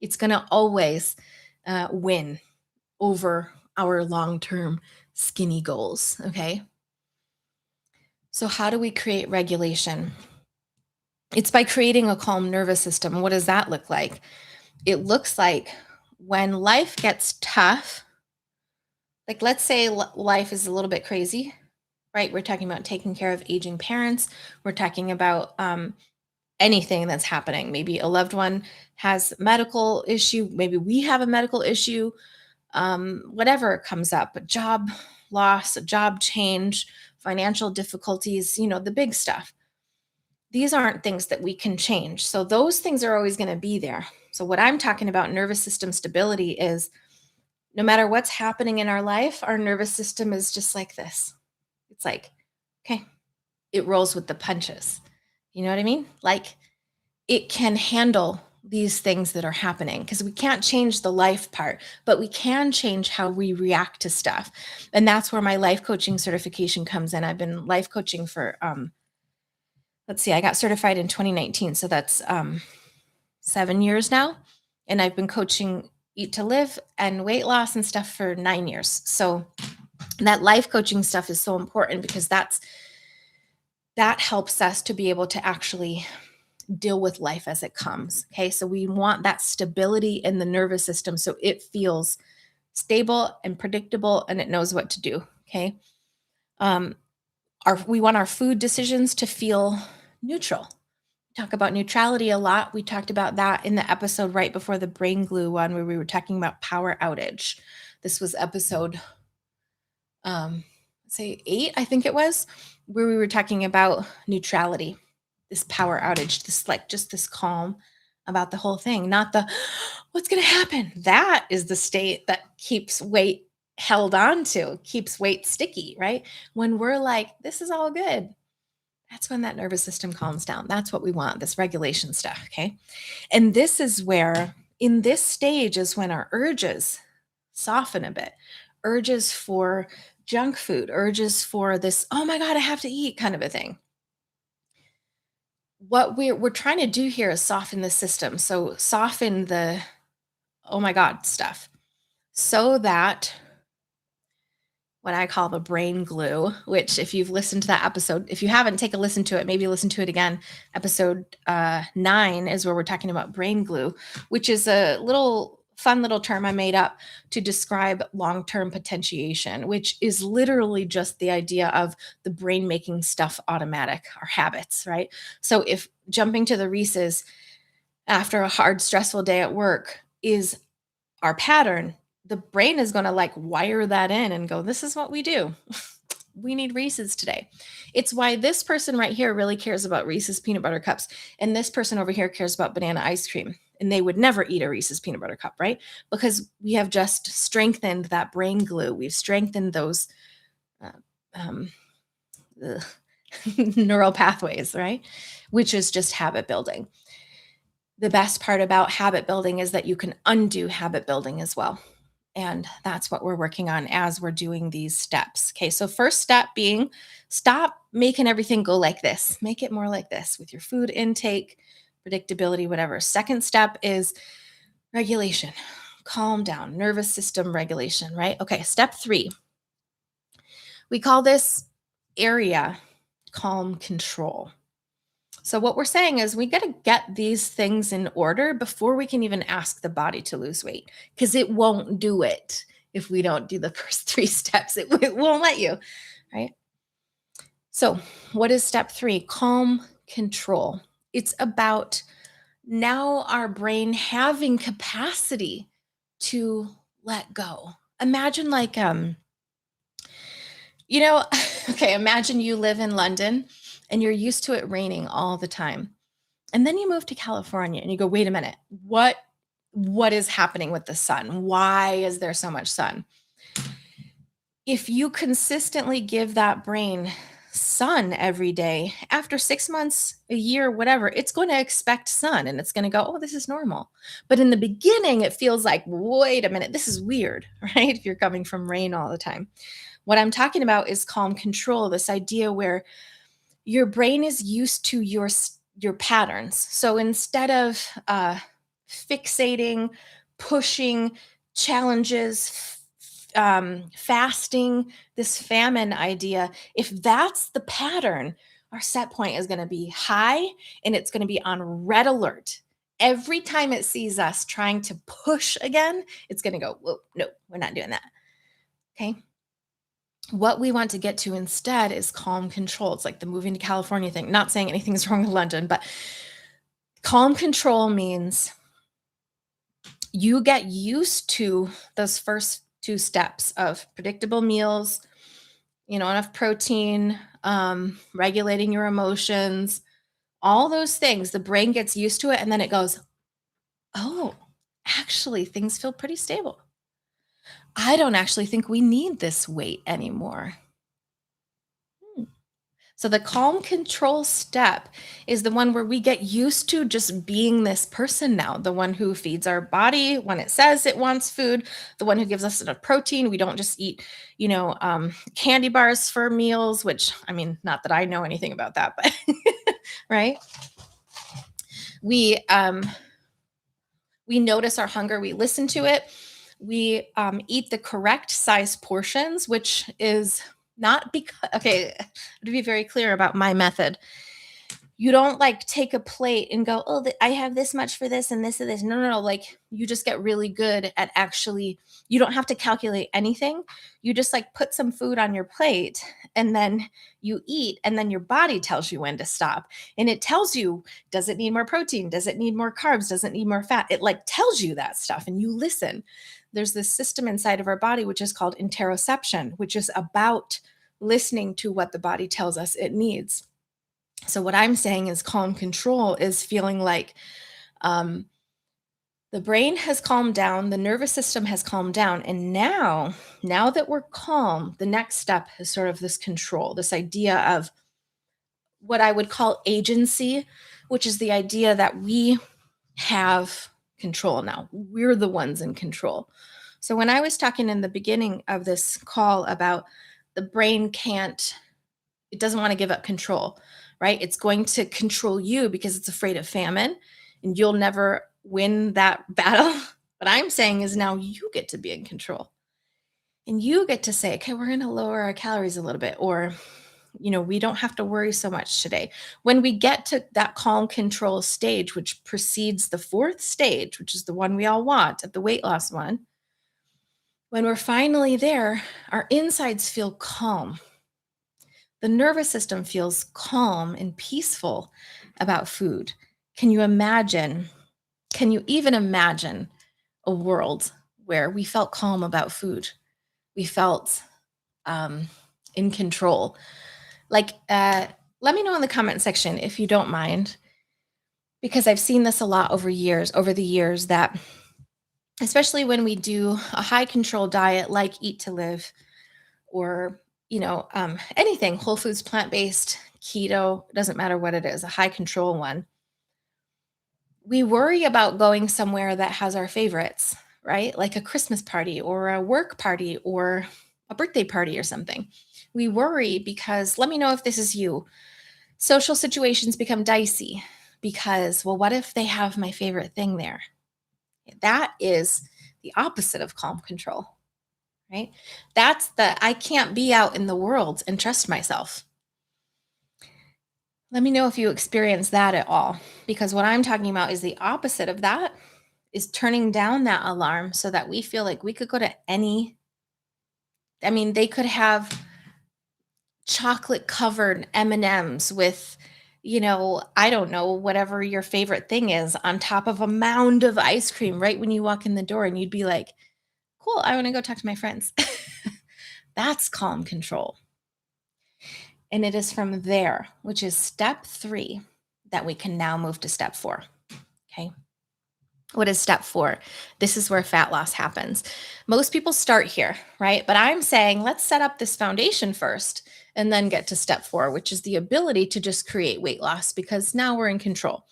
It's going to always win over our long term skinny goals. Okay. So, how do we create regulation? It's by creating a calm nervous system. What does that look like? It looks like when life gets tough, like let's say life is a little bit crazy, right? We're talking about taking care of aging parents. We're talking about anything that's happening. Maybe a loved one has medical issue. Maybe we have a medical issue. Whatever comes up, a job loss, a job change, financial difficulties, the big stuff. These aren't things that we can change. So those things are always going to be there. So what I'm talking about nervous system stability is no matter what's happening in our life, our nervous system is just like this. It's like, okay, it rolls with the punches. You know what I mean? Like it can handle these things that are happening because we can't change the life part, but we can change how we react to stuff. And that's where my life coaching certification comes in. I've been life coaching for let's see, I got certified in 2019. So that's 7 years now. And I've been coaching Eat to Live and weight loss and stuff for 9 years. So that life coaching stuff is so important because that helps us to be able to actually deal with life as it comes. Okay. So we want that stability in the nervous system so it feels stable and predictable and it knows what to do. Okay. We want our food decisions to feel neutral. Talk about neutrality a lot. We talked about that in the episode right before the brain glue one where we were talking about power outage. This was episode say 8, I think it was, where we were talking about neutrality, this power outage, this like just this calm about the whole thing, not the what's going to happen. That is the state that keeps weight held on to, keeps weight sticky, right? When we're like, this is all good, that's when that nervous system calms down. That's what we want, this regulation stuff. Okay. And this is where, in this stage, is when our urges soften a bit. Urges for junk food, urges for this, oh my God, I have to eat kind of a thing. What we're trying to do here is soften the system. So soften the, oh my God stuff, so that what I call the brain glue, which if you've listened to that episode, if you haven't, take a listen to it, maybe listen to it again. Episode 9 is where we're talking about brain glue, which is a little fun little term I made up to describe long-term potentiation, which is literally just the idea of the brain making stuff automatic, our habits, right? So if jumping to the Reese's after a hard, stressful day at work is our pattern, the brain is going to like wire that in and go, this is what we do. We need Reese's today. It's why this person right here really cares about Reese's peanut butter cups. And this person over here cares about banana ice cream. And they would never eat a Reese's peanut butter cup, right? Because we have just strengthened that brain glue. We've strengthened those uh, um, neural pathways, right? Which is just habit building. The best part about habit building is that you can undo habit building as well. And that's what we're working on as we're doing these steps. Okay, so first step being stop making everything go like this. Make it more like this with your food intake, predictability, whatever. Second step is regulation. Calm down, nervous system regulation, right? Okay, step 3. We call this area calm control. So what we're saying is we got to get these things in order before we can even ask the body to lose weight, because it won't do it if we don't do the first 3 steps. It won't let you, right? So what is step 3? Calm control. It's about now our brain having capacity to let go. Imagine like, you know, okay, imagine you live in London and you're used to it raining all the time. And then you move to California and you go, wait a minute, what is happening with the sun? Why is there so much sun? If you consistently give that brain sun every day, after 6 months, a year, whatever, it's going to expect sun and it's going to go, oh, this is normal. But in the beginning, it feels like, wait a minute, this is weird, right? If you're coming from rain all the time. What I'm talking about is calm control, this idea where your brain is used to your patterns. So instead of fixating, pushing, challenges, fasting, this famine idea, if that's the pattern, our set point is going to be high and it's going to be on red alert. Every time it sees us trying to push again, it's going to go, whoa, no, we're not doing that. Okay. What we want to get to instead is calm control. It's like the moving to California thing. Not saying anything's wrong with London, but calm control means you get used to those first 2 steps of predictable meals, enough protein, regulating your emotions, all those things. The brain gets used to it and then it goes, oh, actually, things feel pretty stable. I don't actually think we need this weight anymore. So the calm control step is the one where we get used to just being this person now, the one who feeds our body when it says it wants food, the one who gives us enough protein. We don't just eat, candy bars for meals, which, I mean, not that I know anything about that, but right? We notice our hunger, we listen to it, we eat the correct size portions, which is not because, okay, to be very clear about my method, you don't like take a plate and go, oh, I have this much for this and this and this. No, no, no. Like you just get really good at actually, you don't have to calculate anything. You just like put some food on your plate and then you eat and then your body tells you when to stop. And it tells you, does it need more protein? Does it need more carbs? Does it need more fat? It like tells you that stuff and you listen. There's this system inside of our body, which is called interoception, which is about listening to what the body tells us it needs. So what I'm saying is calm control is feeling like The brain has calmed down, the nervous system has calmed down, and now that we're calm, the next step is sort of this control, this idea of what I would call agency, which is the idea that we have control now. We're the ones in control. So when I was talking in the beginning of this call about the brain it doesn't want to give up control, right? It's going to control you because it's afraid of famine and you'll never win that battle. What I'm saying is now you get to be in control and you get to say, okay, we're going to lower our calories a little bit, or, we don't have to worry so much today. When we get to that calm control stage, which precedes the fourth stage, which is the one we all want at the weight loss one, when we're finally there, our insides feel calm. The nervous system feels calm and peaceful about food. Can you even imagine a world where we felt calm about food? We felt in control. Let me know in the comment section if you don't mind, because I've seen this a lot over the years, that especially when we do a high control diet like Eat to Live, or anything whole foods, plant-based, keto, doesn't matter what it is, a high control one, we worry about going somewhere that has our favorites, right? Like a Christmas party or a work party or a birthday party or something. We worry because, let me know if this is you, social situations become dicey because, well, what if they have my favorite thing there? That is the opposite of calm control, right? That's I can't be out in the world and trust myself. Let me know if you experience that at all, because what I'm talking about is the opposite of that, is turning down that alarm so that we feel like we could go to they could have chocolate covered M&Ms with, I don't know, whatever your favorite thing is on top of a mound of ice cream right when you walk in the door, and you'd be like, cool, I want to go talk to my friends. That's calm control. And it is from there, which is step 3, that we can now move to step 4. Okay. What is step 4? This is where fat loss happens. Most people start here, right? But I'm saying let's set up this foundation first and then get to step 4, which is the ability to just create weight loss, because now we're in control.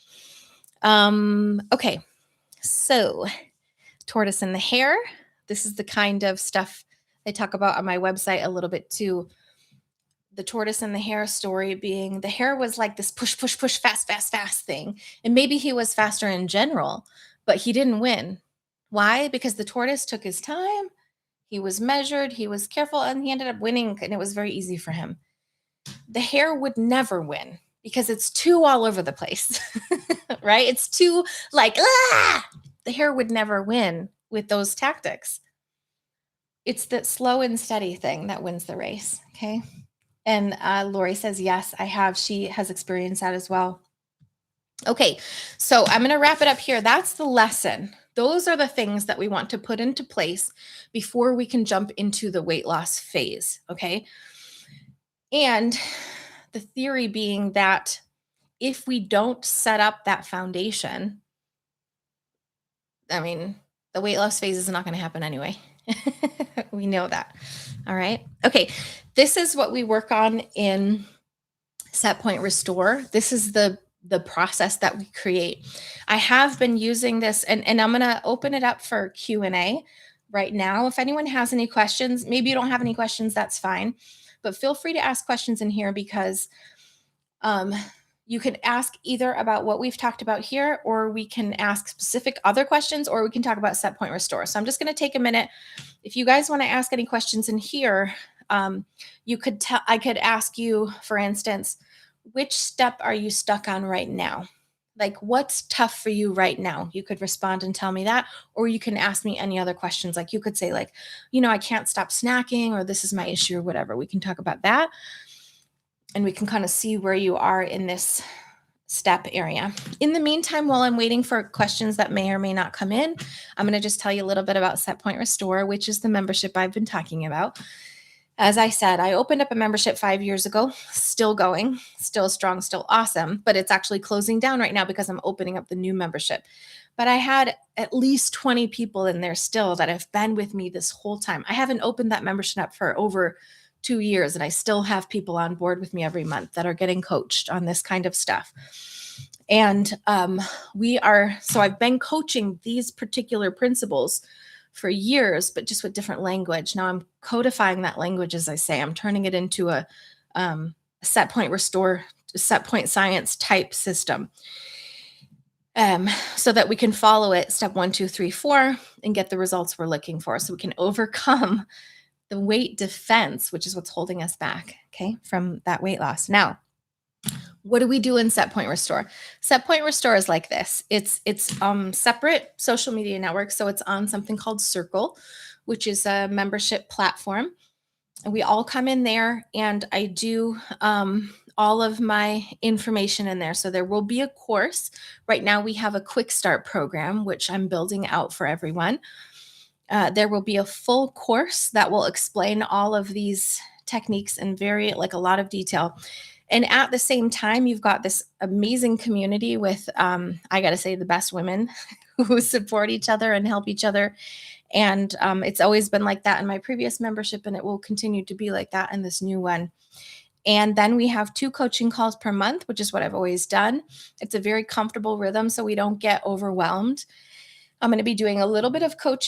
Okay. So, tortoise in the hare. This is the kind of stuff I talk about on my website a little bit too. The tortoise and the hare story being, the hare was like this push, push, push, fast, fast, fast thing. And maybe he was faster in general, but he didn't win. Why? Because the tortoise took his time. He was measured, he was careful, and he ended up winning. And it was very easy for him. The hare would never win because it's too all over the place, right? It's too like, ah! The hare would never win with those tactics. It's that slow and steady thing that wins the race. Okay. And Lori says, yes, I have. She has experienced that as well. Okay, so I'm going to wrap it up here. That's the lesson. Those are the things that we want to put into place before we can jump into the weight loss phase. Okay. And the theory being that if we don't set up that foundation, the weight loss phase is not going to happen anyway. We know that. All right. Okay. This is what we work on in Set Point Restore. This is the process that we create. I have been using this, and I'm going to open it up for Q&A right now. If anyone has any questions, maybe you don't have any questions, that's fine. But feel free to ask questions in here, because you can ask either about what we've talked about here, or we can ask specific other questions, or we can talk about Set Point Restore. So I'm just going to take a minute. If you guys want to ask any questions in here, I could ask you, for instance, which step are you stuck on right now? Like, what's tough for you right now? You could respond and tell me that, or you can ask me any other questions. Like, you could say, like, I can't stop snacking, or this is my issue, or whatever. We can talk about that, and we can kind of see where you are in this step area. In the meantime, while I'm waiting for questions that may or may not come in, I'm going to just tell you a little bit about Set Point Restore, which is the membership I've been talking about. As I said, I opened up a membership 5 years ago, still going, still strong, still awesome, but it's actually closing down right now because I'm opening up the new membership. But I had at least 20 people in there still that have been with me this whole time. I haven't opened that membership up for over 2 years, and I still have people on board with me every month that are getting coached on this kind of stuff. And so I've been coaching these particular principles for years, but just with different language. Now I'm codifying that language, as I say. I'm turning it into a set point restore, set point science type system, so that we can follow it step 1, 2, 3, 4, and get the results we're looking for. So we can overcome the weight defense, which is what's holding us back, okay, from that weight loss. Now, what do we do in Set Point Restore? Set Point Restore is like this. It's separate social media network. So it's on something called Circle, which is a membership platform. And we all come in there, and I do all of my information in there. So there will be a course. Right now we have a quick start program, which I'm building out for everyone. There will be a full course that will explain all of these techniques in a lot of detail. And at the same time, you've got this amazing community with, I got to say, the best women who support each other and help each other. And it's always been like that in my previous membership, and it will continue to be like that in this new one. And then we have 2 coaching calls per month, which is what I've always done. It's a very comfortable rhythm, so we don't get overwhelmed. I'm going to be doing a little bit of a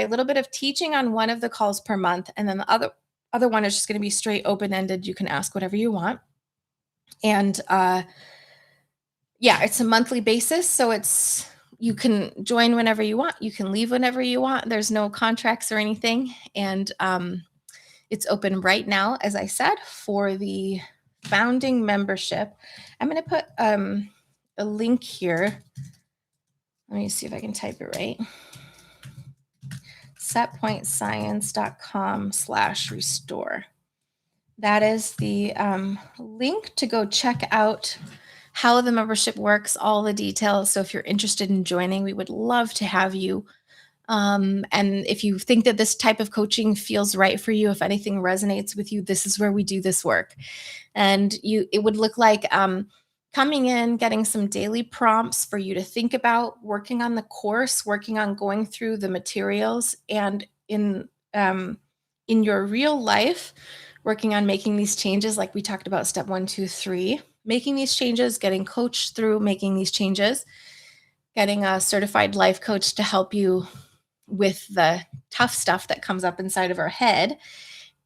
little bit of teaching on one of the calls per month, and then the other one is just going to be straight open-ended. You can ask whatever you want. And it's a monthly basis, so you can join whenever you want. You can leave whenever you want. There's no contracts or anything. And it's open right now, as I said, for the founding membership. I'm going to put a link here. Let me see if I can type it right. setpointscience.com/restore. That is the link to go check out how the membership works, all the details. So if you're interested in joining, we would love to have you. And if you think that this type of coaching feels right for you, if anything resonates with you, this is where we do this work. And it would look like coming in, getting some daily prompts for you to think about, working on the course, working on going through the materials, and in your real life, working on making these changes, like we talked about step 1, 2, 3, making these changes, getting coached through making these changes, getting a certified life coach to help you with the tough stuff that comes up inside of our head,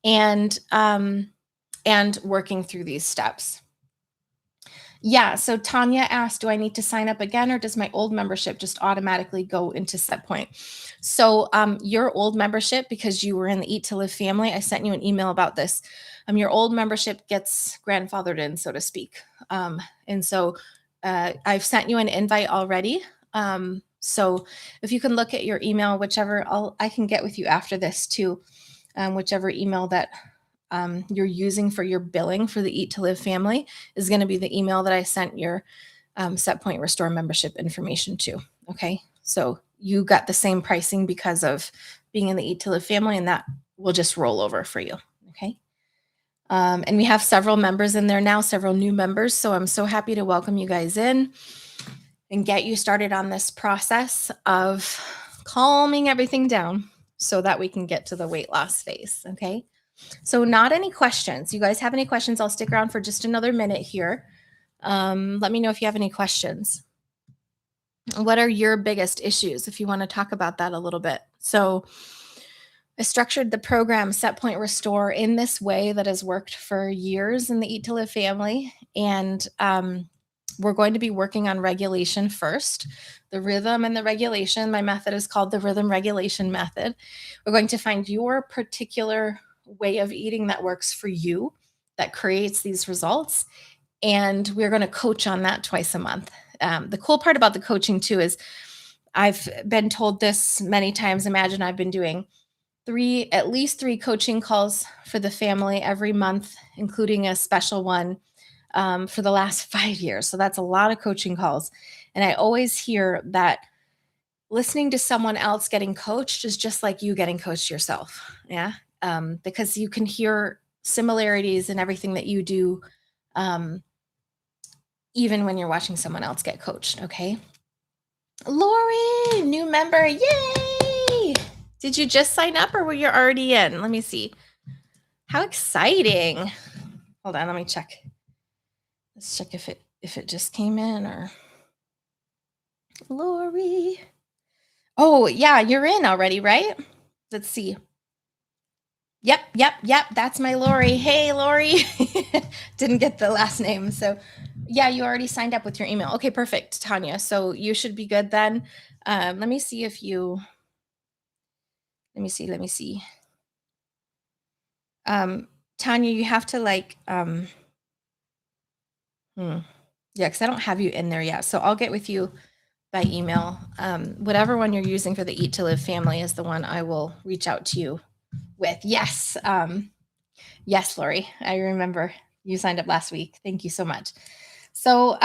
and working through these steps. Yeah, so Tanya asked, do I need to sign up again, or does my old membership just automatically go into Set Point? So your old membership, because you were in the Eat to Live family, I sent you an email about this. Your old membership gets grandfathered in, so to speak. And so I've sent you an invite already. So if you can look at your email, I can get with you after this too, whichever email that you're using for your billing for the Eat to Live family is going to be the email that I sent your Set Point Restore membership information to. Okay. So you got the same pricing because of being in the Eat to Live family, and that will just roll over for you. Okay. And we have several members in there now, several new members. So I'm so happy to welcome you guys in and get you started on this process of calming everything down so that we can get to the weight loss phase. Okay. So not any questions. You guys have any questions? I'll stick around for just another minute here. Let me know if you have any questions. What are your biggest issues, if you want to talk about that a little bit? So I structured the program Set Point Restore in this way that has worked for years in the Eat to Live family. And we're going to be working on regulation first, the rhythm and the regulation. My method is called the rhythm regulation method. We're going to find your particular way of eating that works for you, that creates these results. And we're going to coach on that twice a month. The cool part about the coaching too is I've been told this many times. Imagine I've been doing at least three coaching calls for the family every month, including a special one for the last 5 years. So that's a lot of coaching calls. And I always hear that listening to someone else getting coached is just like you getting coached yourself. Yeah. because you can hear similarities in everything that you do, um, even when you're watching someone else get coached. Okay. Lori, new member. Yay! Did you just sign up or were you already in? Let me see. How exciting. Hold on, let me check. Let's check if it just came in or Lori. Oh, yeah, you're in already, right? Let's see. Yep. That's my Lori. Hey, Lori. Didn't get the last name. So, yeah, you already signed up with your email. Okay, perfect, Tanya. So you should be good then. Let me see if you. Let me see. Tanya, you have to yeah, because I don't have you in there yet. So I'll get with you by email. Whatever one you're using for the Eat to Live family is the one I will reach out to you with. Yes. Yes, Lori, I remember you signed up last week. Thank you so much. So,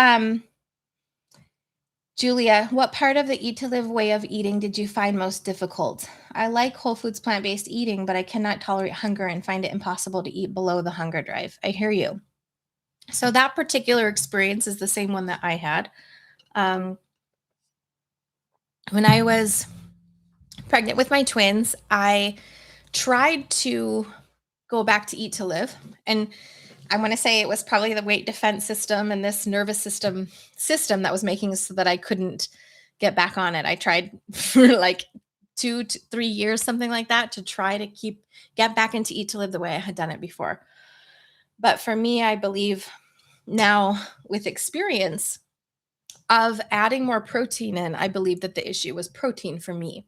Julia, what part of the Eat to Live way of eating did you find most difficult? I like whole foods plant-based eating, but I cannot tolerate hunger and find it impossible to eat below the hunger drive. I hear you. So that particular experience is the same one that I had. When I was pregnant with my twins, I tried to go back to Eat to Live. And I want to say it was probably the weight defense system and this nervous system that was making it so that I couldn't get back on it. I tried for like 2 to 3 years, something like that, to try to get back into Eat to Live the way I had done it before. But for me, I believe now with experience of adding more protein in, I believe that the issue was protein for me.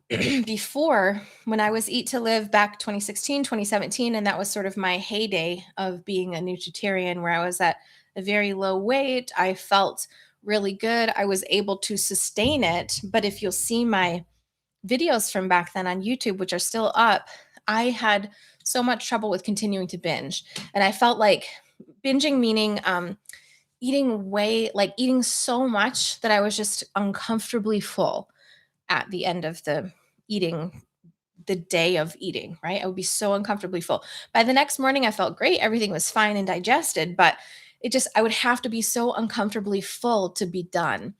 Before, when I was Eat to Live back 2016, 2017, and that was sort of my heyday of being a nutritarian, where I was at a very low weight, I felt really good. I was able to sustain it. But if you'll see my videos from back then on YouTube, which are still up, I had so much trouble with continuing to binge. And I felt like binging, meaning eating so much that I was just uncomfortably full at the end of the day of eating, right? I would be so uncomfortably full. By the next morning, I felt great. Everything was fine and digested, but I would have to be so uncomfortably full to be done.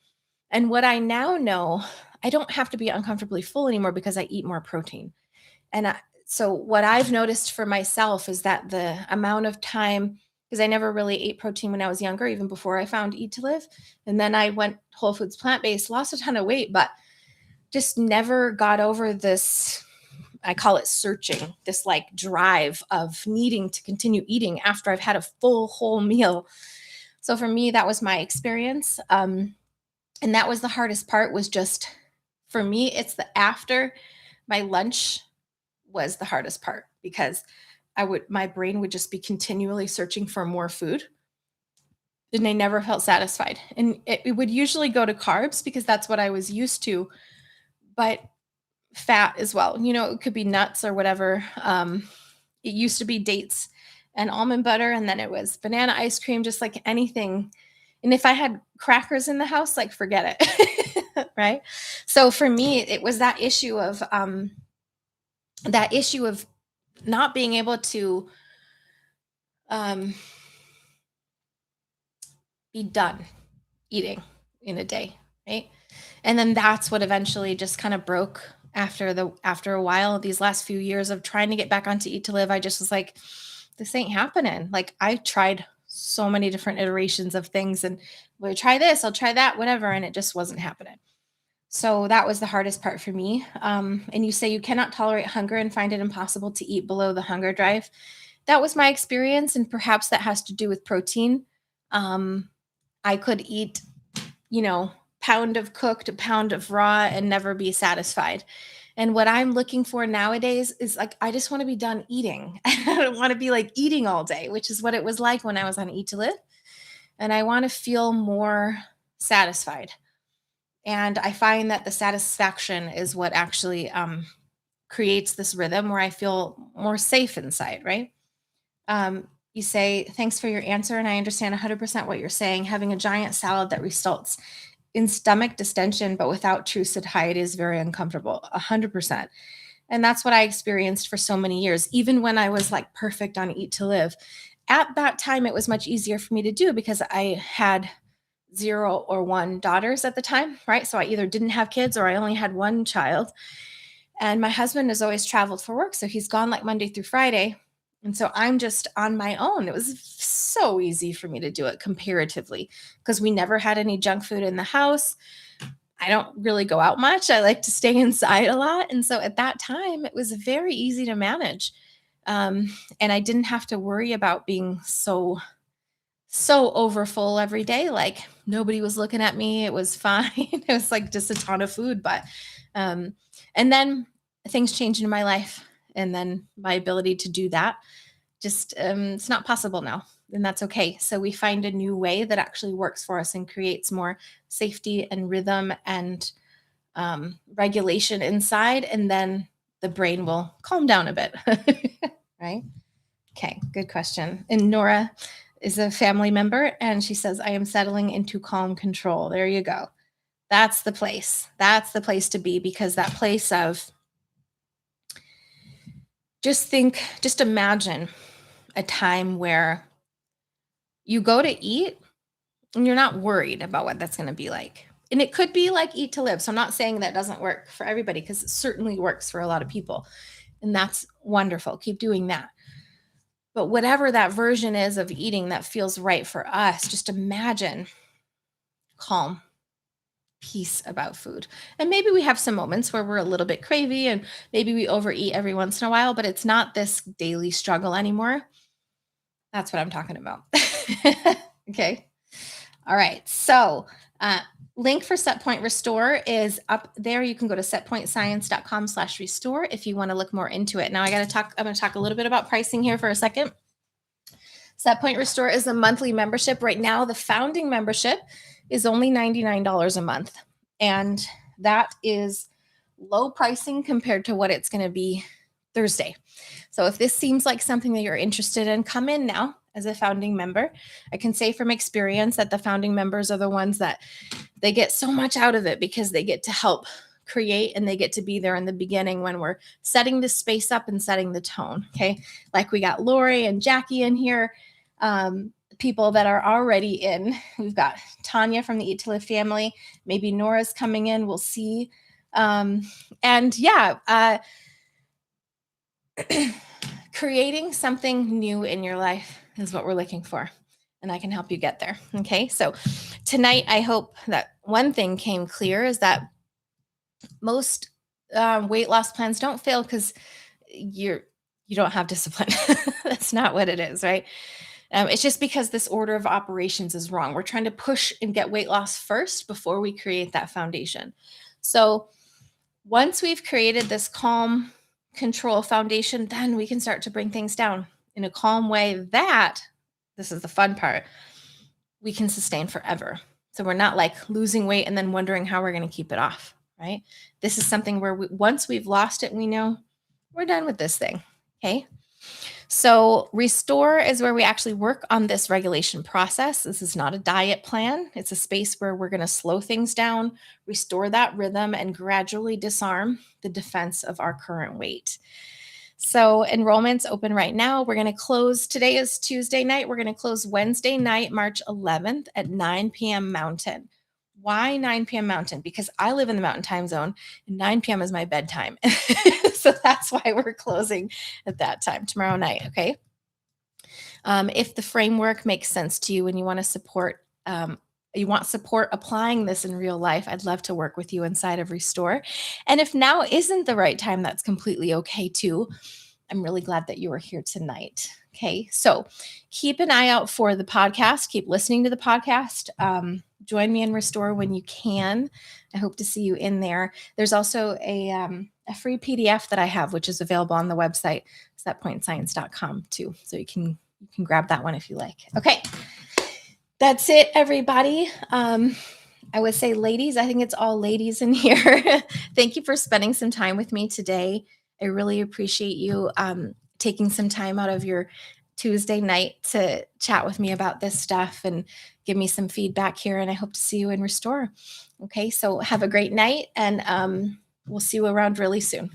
And what I now know, I don't have to be uncomfortably full anymore because I eat more protein. So what I've noticed for myself is that the amount of time, because I never really ate protein when I was younger, even before I found Eat to Live. And then I went whole foods plant-based, lost a ton of weight, but just never got over this, I call it searching, this like drive of needing to continue eating after I've had a full whole meal. So for me, that was my experience. And that was the hardest part, was just, for me, it's the after my lunch was the hardest part, because my brain would just be continually searching for more food and I never felt satisfied. And it would usually go to carbs because that's what I was used to, but fat as well. It could be nuts or whatever. It used to be dates and almond butter, and then it was banana ice cream, just like anything. And if I had crackers in the house, like, forget it. Right? So for me, it was that issue of not being able to be done eating in a day, right? And then that's what eventually just kind of broke after a while. These last few years of trying to get back onto Eat to Live, I just was like, this ain't happening. Like, I tried so many different iterations of things, and we'll try this, I'll try that, whatever, and it just wasn't happening. So that was the hardest part for me. And you say you cannot tolerate hunger and find it impossible to eat below the hunger drive. That was my experience, and perhaps that has to do with protein. I could eat, pound of cooked, a pound of raw, and never be satisfied. And what I'm looking for nowadays is, like, I just want to be done eating. I don't want to be like eating all day, which is what it was like when I was on Eat to Live. And I want to feel more satisfied. And I find that the satisfaction is what actually creates this rhythm where I feel more safe inside, right? You say, thanks for your answer. And I understand 100% what you're saying. Having a giant salad that results in stomach distension, but without true satiety, is very uncomfortable. 100%. And that's what I experienced for so many years, even when I was like perfect on Eat to Live. At that time, it was much easier for me to do because I had 0 or 1 daughters at the time, right? So I either didn't have kids or I only had 1 child. And my husband has always traveled for work. So he's gone like Monday through Friday. And so I'm just on my own. It was so easy for me to do it comparatively because we never had any junk food in the house. I don't really go out much. I like to stay inside a lot. And so at that time, it was very easy to manage. And I didn't have to worry about being so overfull every day. Like nobody was looking at me. It was fine. It was like just a ton of food. But, and then things changed in my life. And then my ability to do that just, it's not possible now. And that's okay. So we find a new way that actually works for us and creates more safety and rhythm and regulation inside. And then the brain will calm down a bit. Right? Okay, good question. And Nora is a family member and she says, I am settling into calm control. There you go. That's the place. That's the place to be, because that place of just imagine a time where you go to eat and you're not worried about what that's going to be like. And it could be like Eat to Live. So I'm not saying that doesn't work for everybody, because it certainly works for a lot of people. And that's wonderful. Keep doing that. But whatever that version is of eating that feels right for us, just imagine calm, peace about food. And maybe we have some moments where we're a little bit cravey and maybe we overeat every once in a while, but it's not this daily struggle anymore. That's what I'm talking about. Okay. All right. So, link for Set Point Restore is up there. You can go to setpointscience.com/restore if you want to look more into it. Now I'm going to talk a little bit about pricing here for a second. Set Point Restore is a monthly membership. Right now, the founding membership is only $99 a month. And that is low pricing compared to what it's going to be Thursday. So if this seems like something that you're interested in, come in now as a founding member. I can say from experience that the founding members are the ones that they get so much out of it, because they get to help create and they get to be there in the beginning when we're setting the space up and setting the tone. Okay. Like we got Lori and Jackie in here, people that are already in. We've got Tanya from the Eat to Live family. Maybe Nora's coming in. We'll see. And yeah, creating something new in your life is what we're looking for. And I can help you get there. Okay. So tonight, I hope that one thing came clear is that most weight loss plans don't fail because you don't have discipline. That's not what it is, right? It's just because this order of operations is wrong. We're trying to push and get weight loss first before we create that foundation. So once we've created this calm control foundation, then we can start to bring things down in a calm way that, this is the fun part, we can sustain forever. So we're not like losing weight and then wondering how we're going to keep it off, right? This is something where once we've lost it, we know we're done with this thing. Okay. So restore is where we actually work on this regulation process. This is not a diet plan. It's a space where we're going to slow things down, restore that rhythm, and gradually disarm the defense of our current weight. So enrollment's open right now. We're going to close. Today is Tuesday night. We're going to close Wednesday night, March 11th at 9 p.m. Mountain. Why 9 p.m. Mountain? Because I live in the Mountain time zone and 9 p.m. is my bedtime. So that's why we're closing at that time tomorrow night. Okay. If the framework makes sense to you and you want to support, you want support applying this in real life, I'd love to work with you inside of Restore. And if now isn't the right time, that's completely okay too. I'm really glad that you are here tonight. Okay. So keep an eye out for the podcast. Keep listening to the podcast. Join me in Restore when you can. I hope to see you in there. There's also a free PDF that I have, which is available on the website, setpointscience.com too. So you can grab that one if you like. Okay. That's it, everybody. I would say ladies, I think it's all ladies in here. Thank you for spending some time with me today. I really appreciate you taking some time out of your Tuesday night to chat with me about this stuff and give me some feedback here. And I hope to see you in Restore. Okay, so have a great night, and we'll see you around really soon.